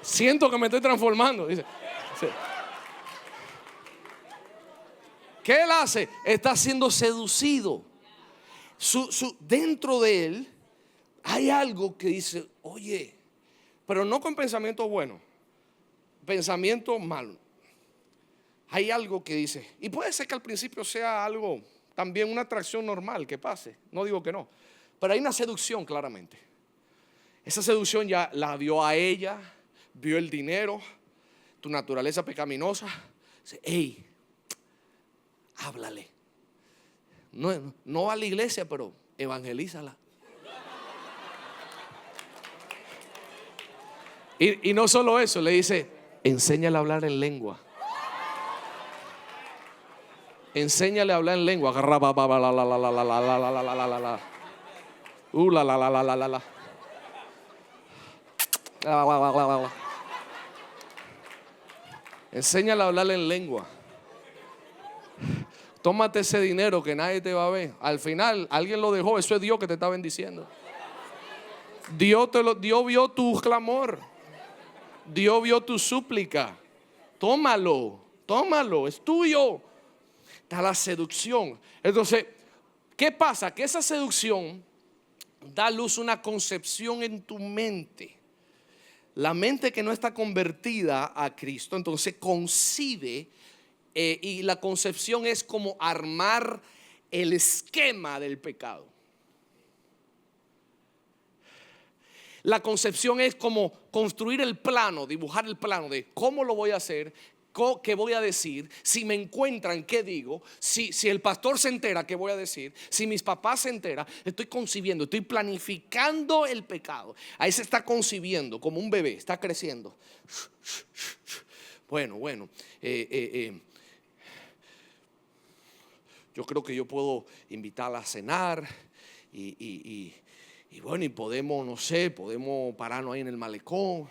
Siento que me estoy transformando. Dice, sí. ¿Qué él hace? Está siendo seducido. Dentro de él hay algo que dice, oye, pero no con pensamientos buenos, pensamientos malos. Hay algo que dice, y puede ser que al principio sea algo, también una atracción normal que pase, no digo que no, pero hay una seducción claramente. Esa seducción ya la vio a ella, vio el dinero, tu naturaleza pecaminosa. Dice, hey, háblale. No va a la iglesia, pero evangelízala. Y no solo eso, le dice, enséñale a hablar en lengua. Enséñale a hablar en lengua. Enséñale a hablar en lengua. Tómate ese dinero que nadie te va a ver. Al final, alguien lo dejó. Eso es Dios que te está bendiciendo. Dios vio tu clamor. Dios vio tu súplica. Tómalo, es tuyo. Está la seducción. Entonces, ¿qué pasa? Que esa seducción da luz a una concepción en tu mente. La mente que no está convertida a Cristo, entonces concibe. Y la concepción es como armar el esquema del pecado. La concepción es como construir el plano, dibujar el plano de cómo lo voy a hacer, qué voy a decir, si me encuentran, qué digo, si el pastor se entera, qué voy a decir, si mis papás se enteran. Estoy concibiendo, estoy planificando el pecado. Ahí se está concibiendo como un bebé, está creciendo. Bueno. Yo creo que yo puedo invitarla a cenar y bueno, y podemos, no sé, podemos pararnos ahí en el malecón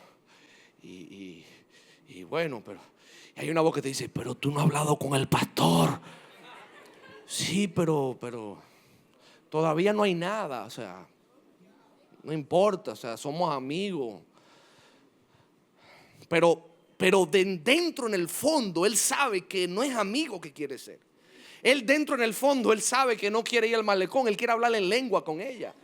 y bueno, pero hay una voz que te dice, pero tú no has hablado con el pastor. Sí, pero todavía no hay nada, o sea, no importa, o sea, somos amigos. Pero dentro en el fondo él sabe que no es amigo que quiere ser. Él dentro en el fondo, él sabe que no quiere ir al malecón, él quiere hablar en lengua con ella.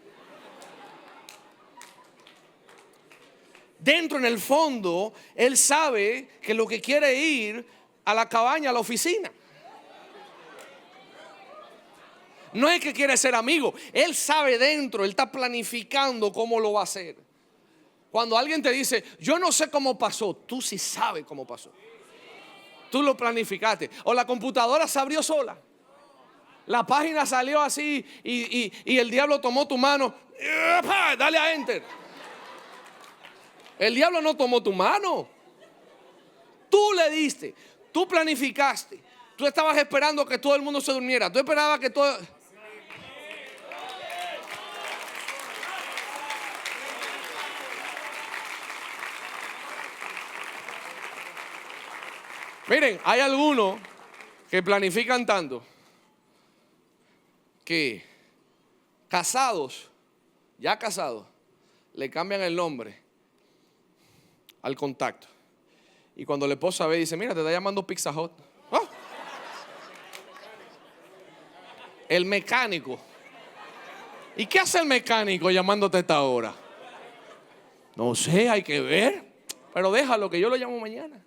Dentro en el fondo, él sabe que lo que quiere ir a la cabaña, a la oficina. No es que quiere ser amigo, él sabe dentro, él está planificando cómo lo va a hacer. Cuando alguien te dice, yo no sé cómo pasó, tú sí sabes cómo pasó. Tú lo planificaste. O la computadora se abrió sola. La página salió así y el diablo tomó tu mano. Dale a enter. El diablo no tomó tu mano. Tú le diste. Tú planificaste. Tú estabas esperando que todo el mundo se durmiera. Tú esperabas que todo... Miren, hay algunos que planifican tanto que ya casados, le cambian el nombre al contacto. Y cuando la esposa ve, dice, mira, te está llamando Pizza Hut. ¿Oh? El mecánico. ¿Y qué hace el mecánico llamándote a esta hora? No sé, hay que ver. Pero déjalo que yo lo llamo mañana.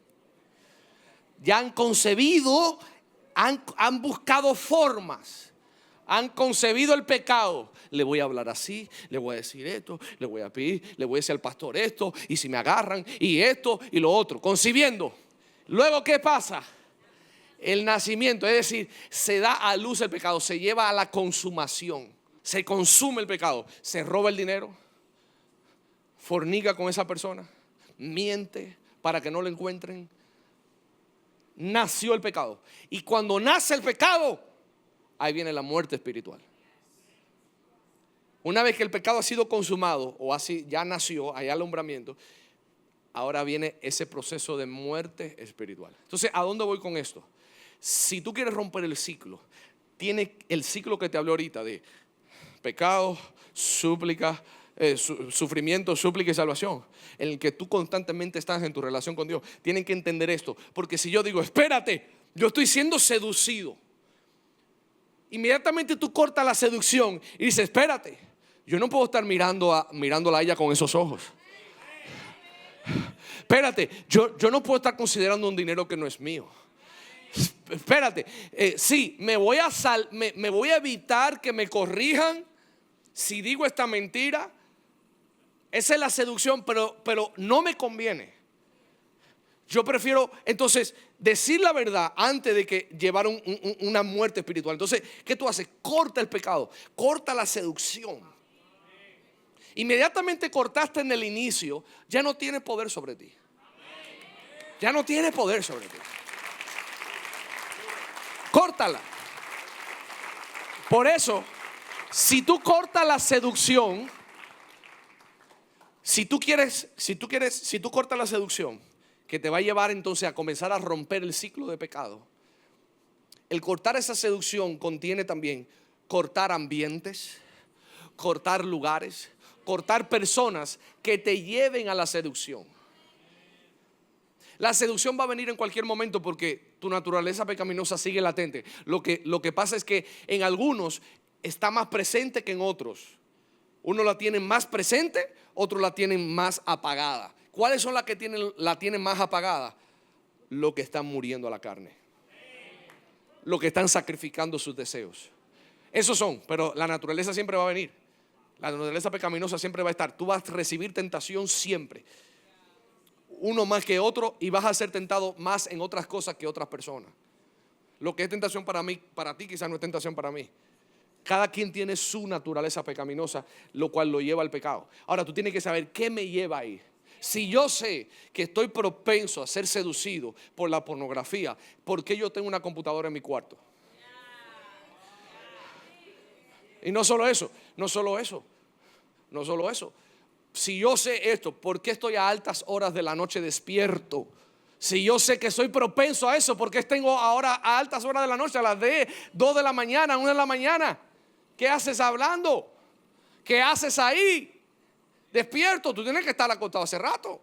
Ya han concebido, han buscado formas. Han concebido el pecado. Le voy a hablar así, le voy a decir esto, le voy a pedir, le voy a decir al pastor esto, y si me agarran, y esto, y lo otro. Concibiendo. Luego, ¿qué pasa? El nacimiento, es decir, se da a luz el pecado, se lleva a la consumación, se consume el pecado, se roba el dinero, fornica con esa persona, miente para que no lo encuentren. Nació el pecado. Y cuando nace el pecado, ahí viene la muerte espiritual. Una vez que el pecado ha sido consumado, o así ya nació, hay alumbramiento, ahora viene ese proceso de muerte espiritual. Entonces, ¿a dónde voy con esto? Si tú quieres romper el ciclo, tiene el ciclo que te hablé ahorita de pecado, súplica, sufrimiento, súplica y salvación, en el que tú constantemente estás en tu relación con Dios. Tienen que entender esto, porque si yo digo, espérate, yo estoy siendo seducido, inmediatamente tú cortas la seducción y dices, espérate, yo no puedo estar mirándola a ella con esos ojos. Espérate, yo no puedo estar considerando un dinero que no es mío. Espérate, sí, me voy a evitar que me corrijan si digo esta mentira. Esa es la seducción, pero no me conviene. Yo prefiero entonces decir la verdad antes de que llevar una muerte espiritual. Entonces, ¿qué tú haces? Corta el pecado, corta la seducción. Inmediatamente cortaste en el inicio, ya no tiene poder sobre ti. Ya no tiene poder sobre ti. Córtala. Por eso, si tú cortas la seducción, si tú cortas la seducción, que te va a llevar entonces a comenzar a romper el ciclo de pecado. El cortar esa seducción contiene también cortar ambientes, cortar lugares, cortar personas que te lleven a la seducción. La seducción va a venir en cualquier momento porque tu naturaleza pecaminosa sigue latente. Lo que pasa es que en algunos está más presente que en otros. Uno la tienen más presente, otros la tienen más apagada. ¿Cuáles son las que la tienen más apagada? Los que están muriendo a la carne, los que están sacrificando sus deseos. Esos son, pero la naturaleza siempre va a venir. La naturaleza pecaminosa siempre va a estar. Tú vas a recibir tentación siempre, uno más que otro, y vas a ser tentado más en otras cosas que otras personas. Lo que es tentación para mí, para ti quizás no es tentación para mí. Cada quien tiene su naturaleza pecaminosa, lo cual lo lleva al pecado. Ahora tú tienes que saber qué me lleva ahí. Si yo sé que estoy propenso a ser seducido por la pornografía, ¿por qué yo tengo una computadora en mi cuarto? Y no solo eso. Si yo sé esto, ¿por qué estoy a altas horas de la noche despierto? Si yo sé que soy propenso a eso, ¿por qué tengo ahora a altas horas de la noche, a las 2 de la mañana, 1 de la mañana? ¿Qué haces hablando? ¿Qué haces ahí? Despierto, tú tienes que estar acostado hace rato.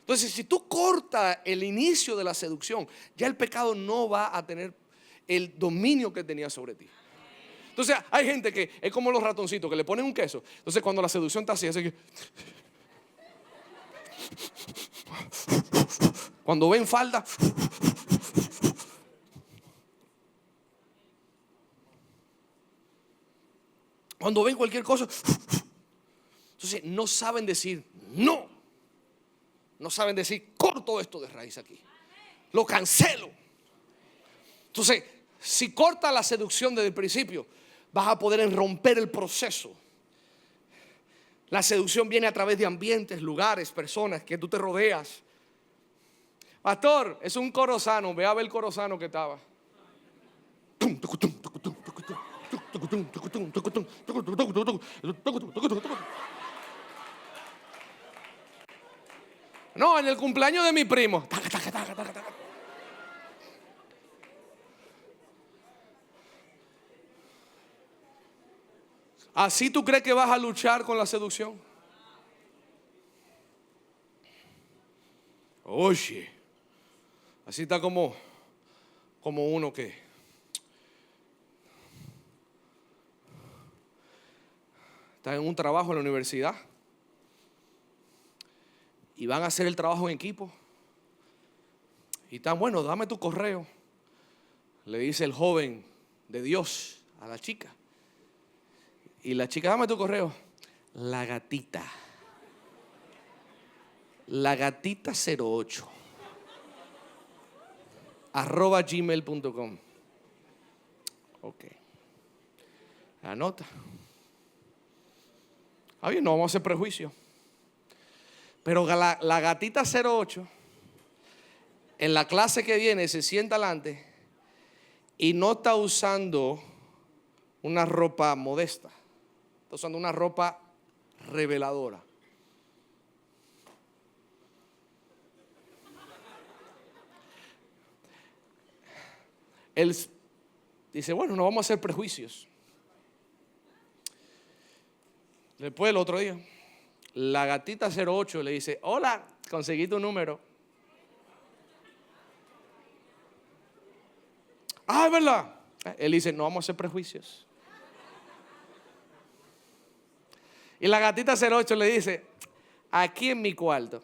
Entonces, si tú cortas el inicio de la seducción, ya el pecado no va a tener el dominio que tenía sobre ti. Entonces, hay gente que es como los ratoncitos que le ponen un queso. Entonces, cuando la seducción está así, así que cuando ven falda, cuando ven cualquier cosa, entonces no saben decir no. No saben decir corto esto de raíz aquí, lo cancelo. Entonces, si corta la seducción desde el principio, vas a poder romper el proceso. La seducción viene a través de ambientes, lugares, personas que tú te rodeas. Pastor, es un corozano. Ve a ver el corozano que estaba. No, en el cumpleaños de mi primo. ¿Así tú crees que vas a luchar con la seducción? Oye, así está como uno que está en un trabajo en la universidad y van a hacer el trabajo en equipo y están, bueno, dame tu correo, le dice el joven de Dios a la chica. Y la chica, dame tu correo. La gatita 08. @gmail.com. Ok. Anota. Bien, no vamos a hacer prejuicio. Pero la gatita 08 en la clase que viene se sienta adelante y no está usando una ropa modesta, está usando una ropa reveladora. Él dice, bueno, no vamos a hacer prejuicios. Después el otro día, la gatita 08 le dice, hola, conseguí tu número. Es verdad. Él dice, no vamos a hacer prejuicios. Y la gatita 08 le dice, aquí en mi cuarto.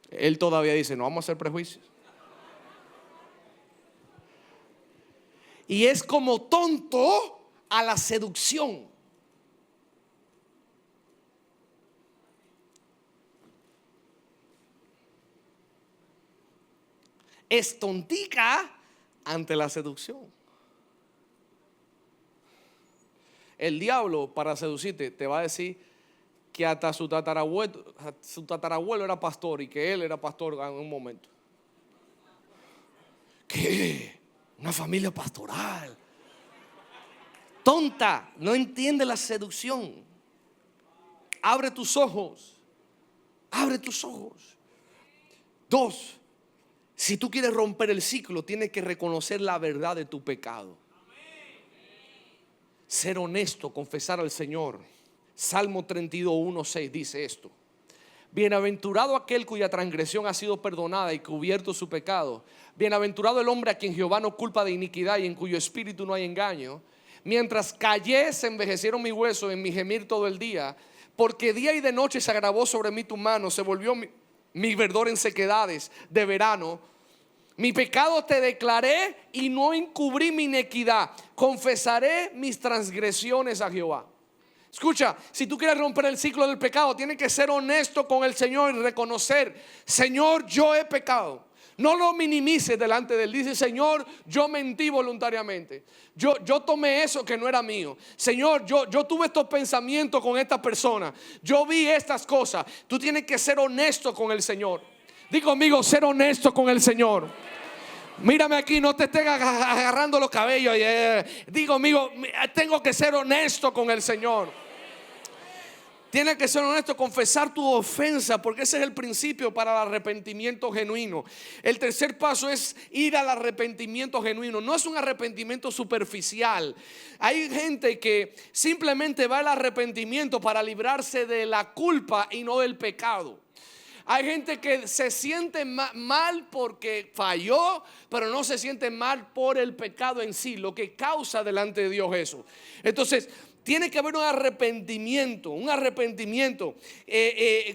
Él todavía dice, no vamos a hacer prejuicios. Y es como tonto a la seducción. Es tontica ante la seducción. El diablo, para seducirte, te va a decir que hasta su tatarabuelo era pastor y que él era pastor en un momento. ¿Qué? Una familia pastoral. Tonta, no entiende la seducción. Abre tus ojos. Abre tus ojos. 2. Si tú quieres romper el ciclo, tienes que reconocer la verdad de tu pecado. Ser honesto, confesar al Señor. Salmo 32:1-6 dice esto: bienaventurado aquel cuya transgresión ha sido perdonada y cubierto su pecado. Bienaventurado el hombre a quien Jehová no culpa de iniquidad y en cuyo espíritu no hay engaño. Mientras callé, se envejecieron mis huesos en mi gemir todo el día, porque día y de noche se agravó sobre mí tu mano, se volvió mi verdor en sequedades de verano. Mi pecado te declaré y no encubrí mi iniquidad. Confesaré mis transgresiones a Jehová. Escucha, si tú quieres romper el ciclo del pecado, tienes que ser honesto con el Señor y reconocer: Señor, yo he pecado. No lo minimices delante de Él. Dice: Señor, yo mentí voluntariamente. Yo tomé eso que no era mío. Señor, yo tuve estos pensamientos con esta persona. Yo vi estas cosas. Tú tienes que ser honesto con el Señor. Digo conmigo, ser honesto con el Señor. Mírame aquí, no te estés agarrando los cabellos. Digo conmigo, tengo que ser honesto con el Señor. Tienes que ser honesto, confesar tu ofensa, porque ese es el principio para el arrepentimiento genuino. El tercer paso es ir al arrepentimiento genuino. No es un arrepentimiento superficial. Hay gente que simplemente va al arrepentimiento para librarse de la culpa y no del pecado. Hay gente que se siente mal porque falló, pero no se siente mal por el pecado en sí, lo que causa delante de Dios eso. Entonces, tiene que haber un arrepentimiento,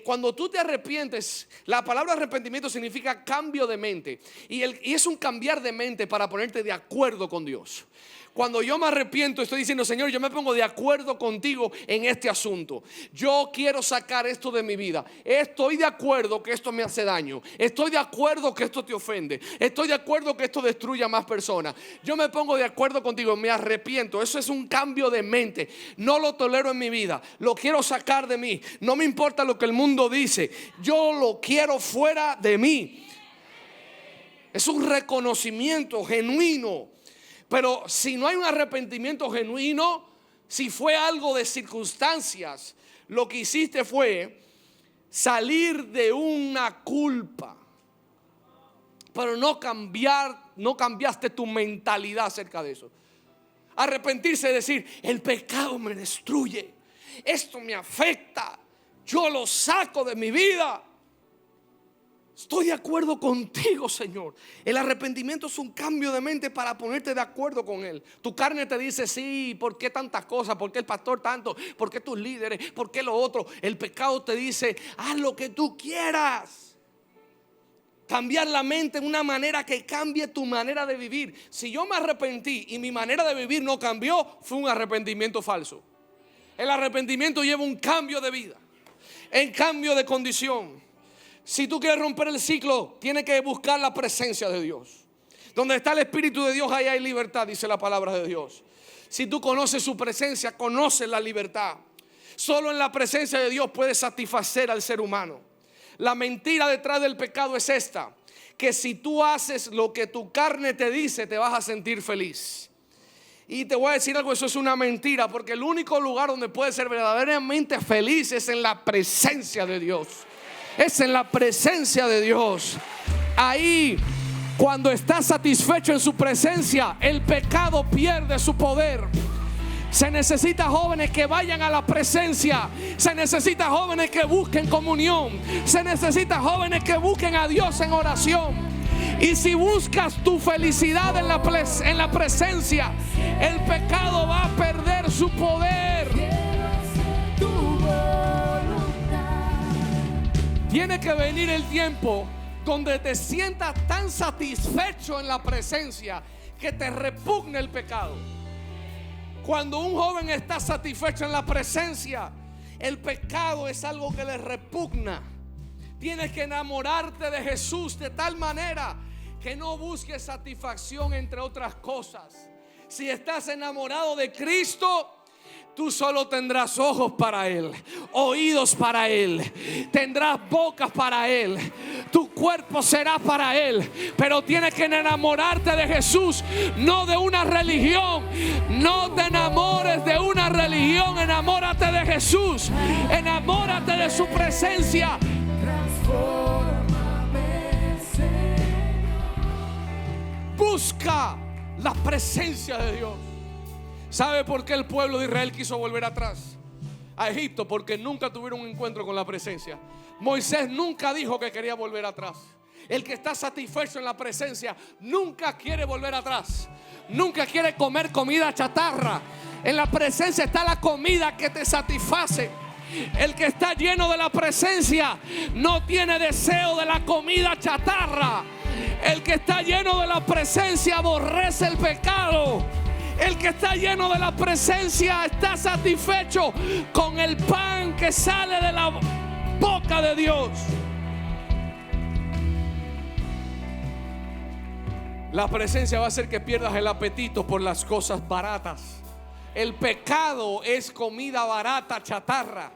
cuando tú te arrepientes, la palabra arrepentimiento significa cambio de mente. Y es un cambiar de mente para ponerte de acuerdo con Dios. Cuando yo me arrepiento, estoy diciendo: Señor, yo me pongo de acuerdo contigo en este asunto. Yo quiero sacar esto de mi vida. Estoy de acuerdo que esto me hace daño. Estoy de acuerdo que esto te ofende. Estoy de acuerdo que esto destruye a más personas. Yo me pongo de acuerdo contigo, me arrepiento. Eso es un cambio de mente. No lo tolero en mi vida. Lo quiero sacar de mí. No me importa lo que el mundo dice. Yo lo quiero fuera de mí. Es un reconocimiento genuino. Pero si no hay un arrepentimiento genuino, si fue algo de circunstancias, lo que hiciste fue salir de una culpa, pero no cambiaste tu mentalidad acerca de eso. Arrepentirse es decir: el pecado me destruye, esto me afecta, yo lo saco de mi vida. Estoy de acuerdo contigo, Señor. El arrepentimiento es un cambio de mente para ponerte de acuerdo con Él. Tu carne te dice: sí, ¿por qué tantas cosas? ¿Por qué el pastor tanto? ¿Por qué tus líderes? ¿Por qué lo otro? El pecado te dice: haz lo que tú quieras. Cambiar la mente en una manera que cambie tu manera de vivir. Si yo me arrepentí y mi manera de vivir no cambió, fue un arrepentimiento falso. El arrepentimiento lleva un cambio de vida. en cambio de condición. Si tú quieres romper el ciclo, tienes que buscar la presencia de Dios. Donde está el Espíritu de Dios, ahí hay libertad, dice la palabra de Dios. Si tú conoces su presencia, conoces la libertad. Solo en la presencia de Dios puedes satisfacer al ser humano. La mentira detrás del pecado es esta: que si tú haces lo que tu carne te dice, te vas a sentir feliz. Y te voy a decir algo, eso es una mentira, porque el único lugar donde puedes ser verdaderamente feliz es en la presencia de Dios. Es en la presencia de Dios. Ahí, cuando estás satisfecho en su presencia, el pecado pierde su poder. Se necesita jóvenes que vayan a la presencia. Se necesita jóvenes que busquen comunión. Se necesita jóvenes que busquen a Dios en oración. Y si buscas tu felicidad en la presencia, el pecado va a perder su poder. Tiene que venir el tiempo donde te sientas tan satisfecho en la presencia que te repugne el pecado. Cuando un joven está satisfecho en la presencia, el pecado es algo que le repugna. Tienes que enamorarte de Jesús de tal manera que no busques satisfacción entre otras cosas. Si estás enamorado de Cristo, tú solo tendrás ojos para Él, oídos para Él, tendrás bocas para Él, tu cuerpo será para Él. Pero tienes que enamorarte de Jesús, no de una religión. No te enamores de una religión, enamórate de Jesús, enamórate de su presencia. Busca la presencia de Dios. ¿Sabe por qué el pueblo de Israel quiso volver atrás a Egipto? Porque nunca tuvieron un encuentro con la presencia. Moisés nunca dijo que quería volver atrás. El que está satisfecho en la presencia nunca quiere volver atrás. Nunca quiere comer comida chatarra. En la presencia está la comida que te satisface. El que está lleno de la presencia no tiene deseo de la comida chatarra. El que está lleno de la presencia aborrece el pecado. El que está lleno de la presencia está satisfecho con el pan que sale de la boca de Dios. La presencia va a hacer que pierdas el apetito por las cosas baratas. El pecado es comida barata, chatarra.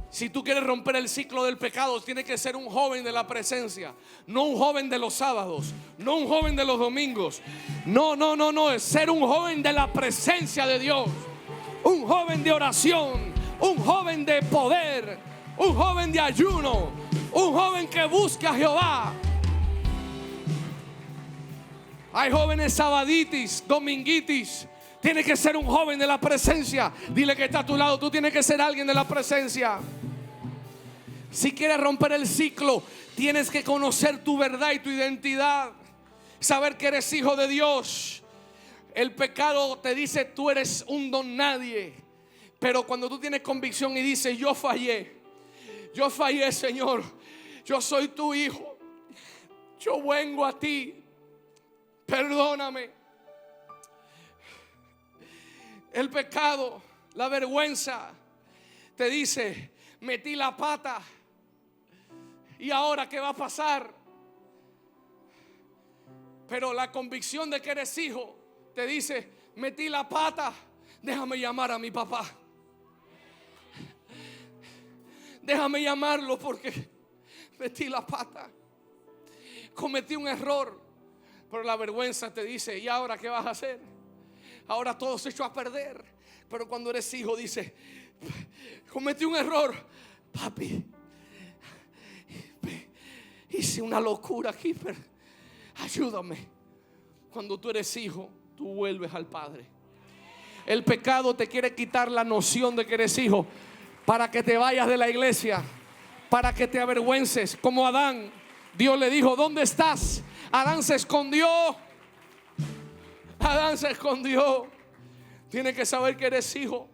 Si tú quieres romper el ciclo del pecado, tienes que ser un joven de la presencia. No un joven de los sábados, no un joven de los domingos. No, es ser un joven de la presencia de Dios. Un joven de oración, un joven de poder, un joven de ayuno, un joven que busca a Jehová. Hay jóvenes sabaditis, dominguitis. Tienes que ser un joven de la presencia. Dile que está a tu lado, tú tienes que ser alguien de la presencia. Si quieres romper el ciclo, tienes que conocer tu verdad y tu identidad. Saber que eres hijo de Dios. El pecado te dice tú eres un don nadie. Pero cuando tú tienes convicción y dices yo fallé, Señor, yo soy tu hijo, yo vengo a ti, perdóname. El pecado, la vergüenza te dice metí la pata. ¿Y ahora qué va a pasar? Pero la convicción de que eres hijo te dice metí la pata, déjame llamar a mi papá. Déjame llamarlo porque metí la pata. Cometí un error. Pero la vergüenza te dice ¿y ahora qué vas a hacer? Ahora todo se echó a perder. Pero cuando eres hijo dice cometí un error, papi, hice una locura aquí, pero ayúdame. Cuando tú eres hijo, tú vuelves al Padre. El pecado te quiere quitar la noción de que eres hijo para que te vayas de la iglesia, para que te avergüences. Como Adán, Dios le dijo ¿dónde estás? Adán se escondió. Adán se escondió. Tienes que saber que eres hijo.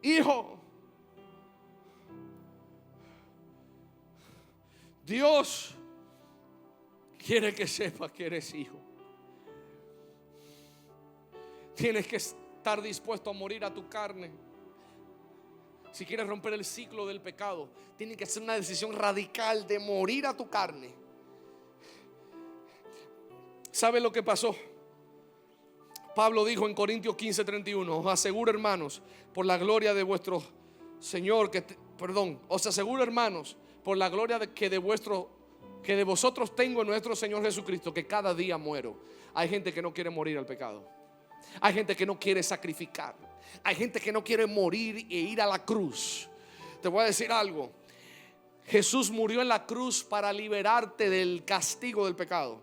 Hijo. Dios quiere que sepas que eres hijo. Tienes que estar dispuesto a morir a tu carne. si quieres romper el ciclo del pecado, tienes que hacer una decisión radical de morir a tu carne. ¿Sabe lo que pasó? Pablo dijo en Corintios 15:31: os aseguro, hermanos, por la gloria de vuestro Señor, os aseguro, hermanos, por la gloria que de vosotros tengo en nuestro Señor Jesucristo, que cada día muero. Hay gente que no quiere morir al pecado. Hay gente que no quiere sacrificar. Hay gente que no quiere morir e ir a la cruz. Te voy a decir algo. Jesús murió en la cruz para liberarte del castigo del pecado.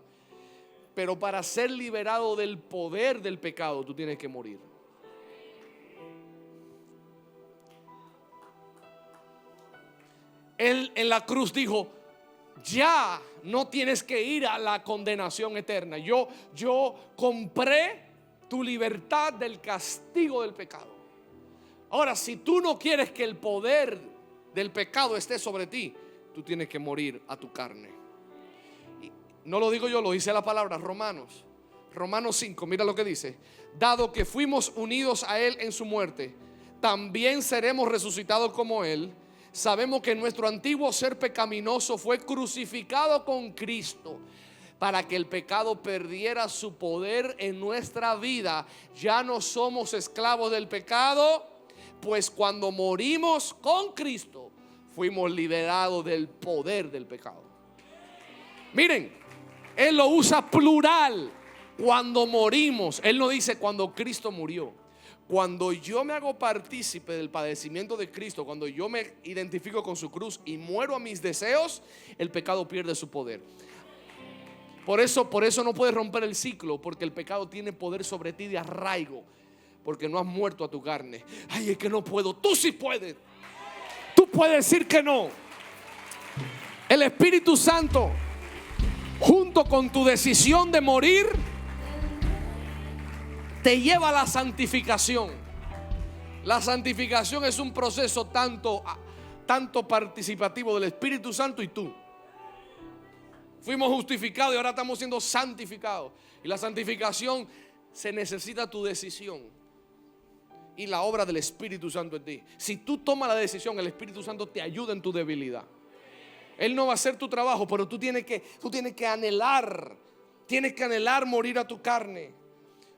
Pero para ser liberado del poder del pecado, tú tienes que morir. Él en la cruz dijo: ya no tienes que ir a la condenación eterna. Yo compré tu libertad del castigo del pecado. Ahora, si tú no quieres que el poder del pecado esté sobre ti, tú tienes que morir a tu carne. Y no lo digo yo, lo dice la palabra. Romanos 5, mira lo que dice: dado que fuimos unidos a Él en su muerte, también seremos resucitados como Él. Sabemos que nuestro antiguo ser pecaminoso fue crucificado con Cristo para que el pecado perdiera su poder en nuestra vida. Ya no somos esclavos del pecado, pues cuando morimos con Cristo fuimos liberados del poder del pecado. Miren, Él lo usa plural. Cuando morimos, Él no dice cuando Cristo murió. Cuando yo me hago partícipe del padecimiento de Cristo, cuando yo me identifico con su cruz y muero a mis deseos, el pecado pierde su poder. Por eso no puedes romper el ciclo, porque el pecado tiene poder sobre ti de arraigo, porque no has muerto a tu carne. Ay, es que no puedo. Tú sí puedes. Tú puedes decir que no. El Espíritu Santo, junto con tu decisión de morir, te lleva a la santificación. La santificación es un proceso tanto participativo del Espíritu Santo y tú. Fuimos justificados y ahora estamos siendo santificados. Y la santificación se necesita tu decisión y la obra del Espíritu Santo en ti. Si tú tomas la decisión, el Espíritu Santo te ayuda en tu debilidad. Él no va a hacer tu trabajo, pero tú tienes que anhelar. Tienes que anhelar morir a tu carne.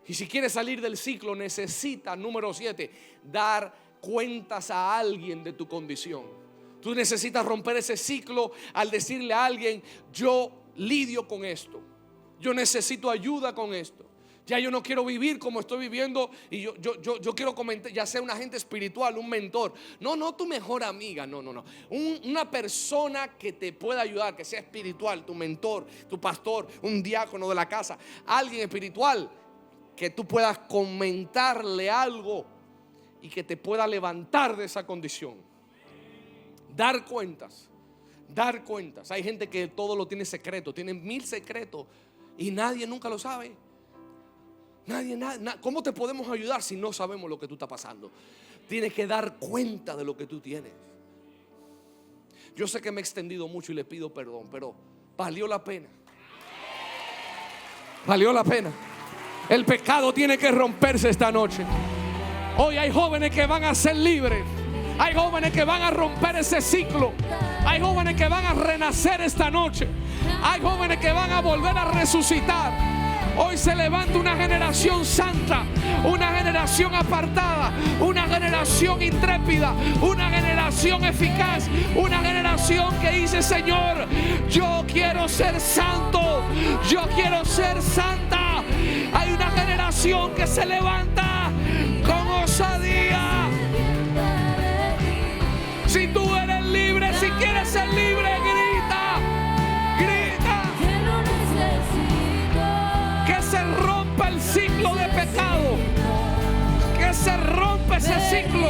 Y si quieres salir del ciclo, necesitas, número 7, dar cuentas a alguien de tu condición. Tú necesitas romper ese ciclo al decirle a alguien: yo lidio con esto, yo necesito ayuda con esto. Ya yo no quiero vivir como estoy viviendo. Y yo quiero comentar, ya sea un agente espiritual, un mentor. No tu mejor amiga, no. Una persona que te pueda ayudar, que sea espiritual, tu mentor, tu pastor, un diácono de la casa, alguien espiritual que tú puedas comentarle algo y que te pueda levantar de esa condición. Dar cuentas. Hay gente que todo lo tiene secreto, tienen 1000 secretos y nadie nunca lo sabe. ¿Cómo te podemos ayudar si no sabemos lo que tú estás pasando? Tienes que dar cuenta de lo que tú tienes. Yo sé que me he extendido mucho y le pido perdón, pero valió la pena. Valió la pena. El pecado tiene que romperse esta noche. Hoy hay jóvenes que van a ser libres. Hay jóvenes que van a romper ese ciclo. Hay jóvenes que van a renacer esta noche. Hay jóvenes que van a volver a resucitar. Hoy se levanta una generación santa, una generación apartada, una generación intrépida, una generación eficaz, una generación que dice: Señor, yo quiero ser santo, yo quiero ser santa. Hay una generación que se levanta con osadía. Si tú eres libre, si quieres ser libre, grita, grita. Que se rompa el ciclo de pecado, que se rompa ese ciclo,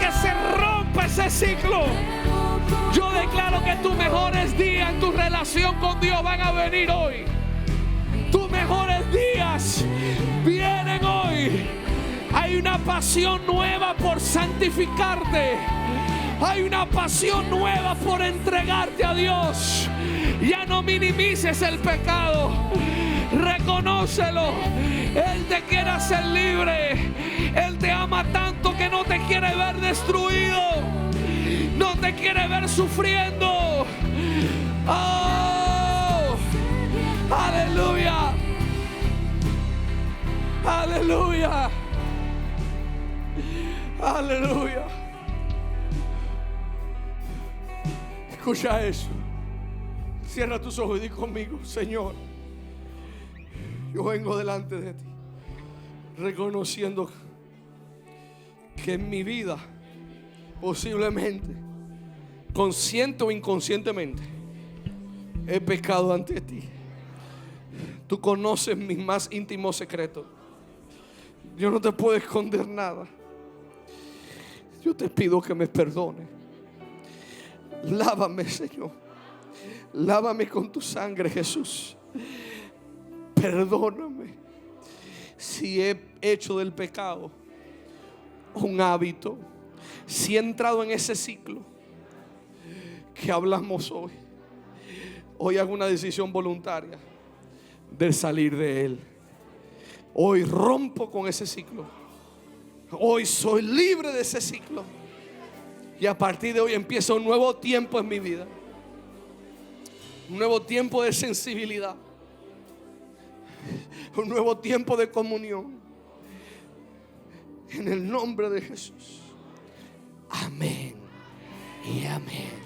que se rompa ese ciclo. Yo declaro que tus mejores días en tu relación con Dios van a venir hoy. Tus mejores días vienen hoy. Hay una pasión nueva por santificarte. Hay una pasión nueva por entregarte a Dios. Ya no minimices el pecado. Reconócelo. Él te quiere hacer libre. Él te ama tanto que no te quiere ver destruido, no te quiere ver sufriendo. Oh, aleluya, aleluya, aleluya. Escucha eso. Cierra tus ojos y di conmigo: Señor, yo vengo delante de ti reconociendo que en mi vida, posiblemente, consciente o inconscientemente, he pecado ante ti. Tú conoces mis más íntimos secretos. Yo no te puedo esconder nada. Yo te pido que me perdones. Lávame, Señor. Lávame con tu sangre, Jesús. Perdóname si he hecho del pecado un hábito, si he entrado en ese ciclo que hablamos hoy. Hoy hago una decisión voluntaria de salir de él. Hoy rompo con ese ciclo. Hoy soy libre de ese ciclo. Y a partir de hoy empieza un nuevo tiempo en mi vida. Un nuevo tiempo de sensibilidad. Un nuevo tiempo de comunión. En el nombre de Jesús. Amén y amén.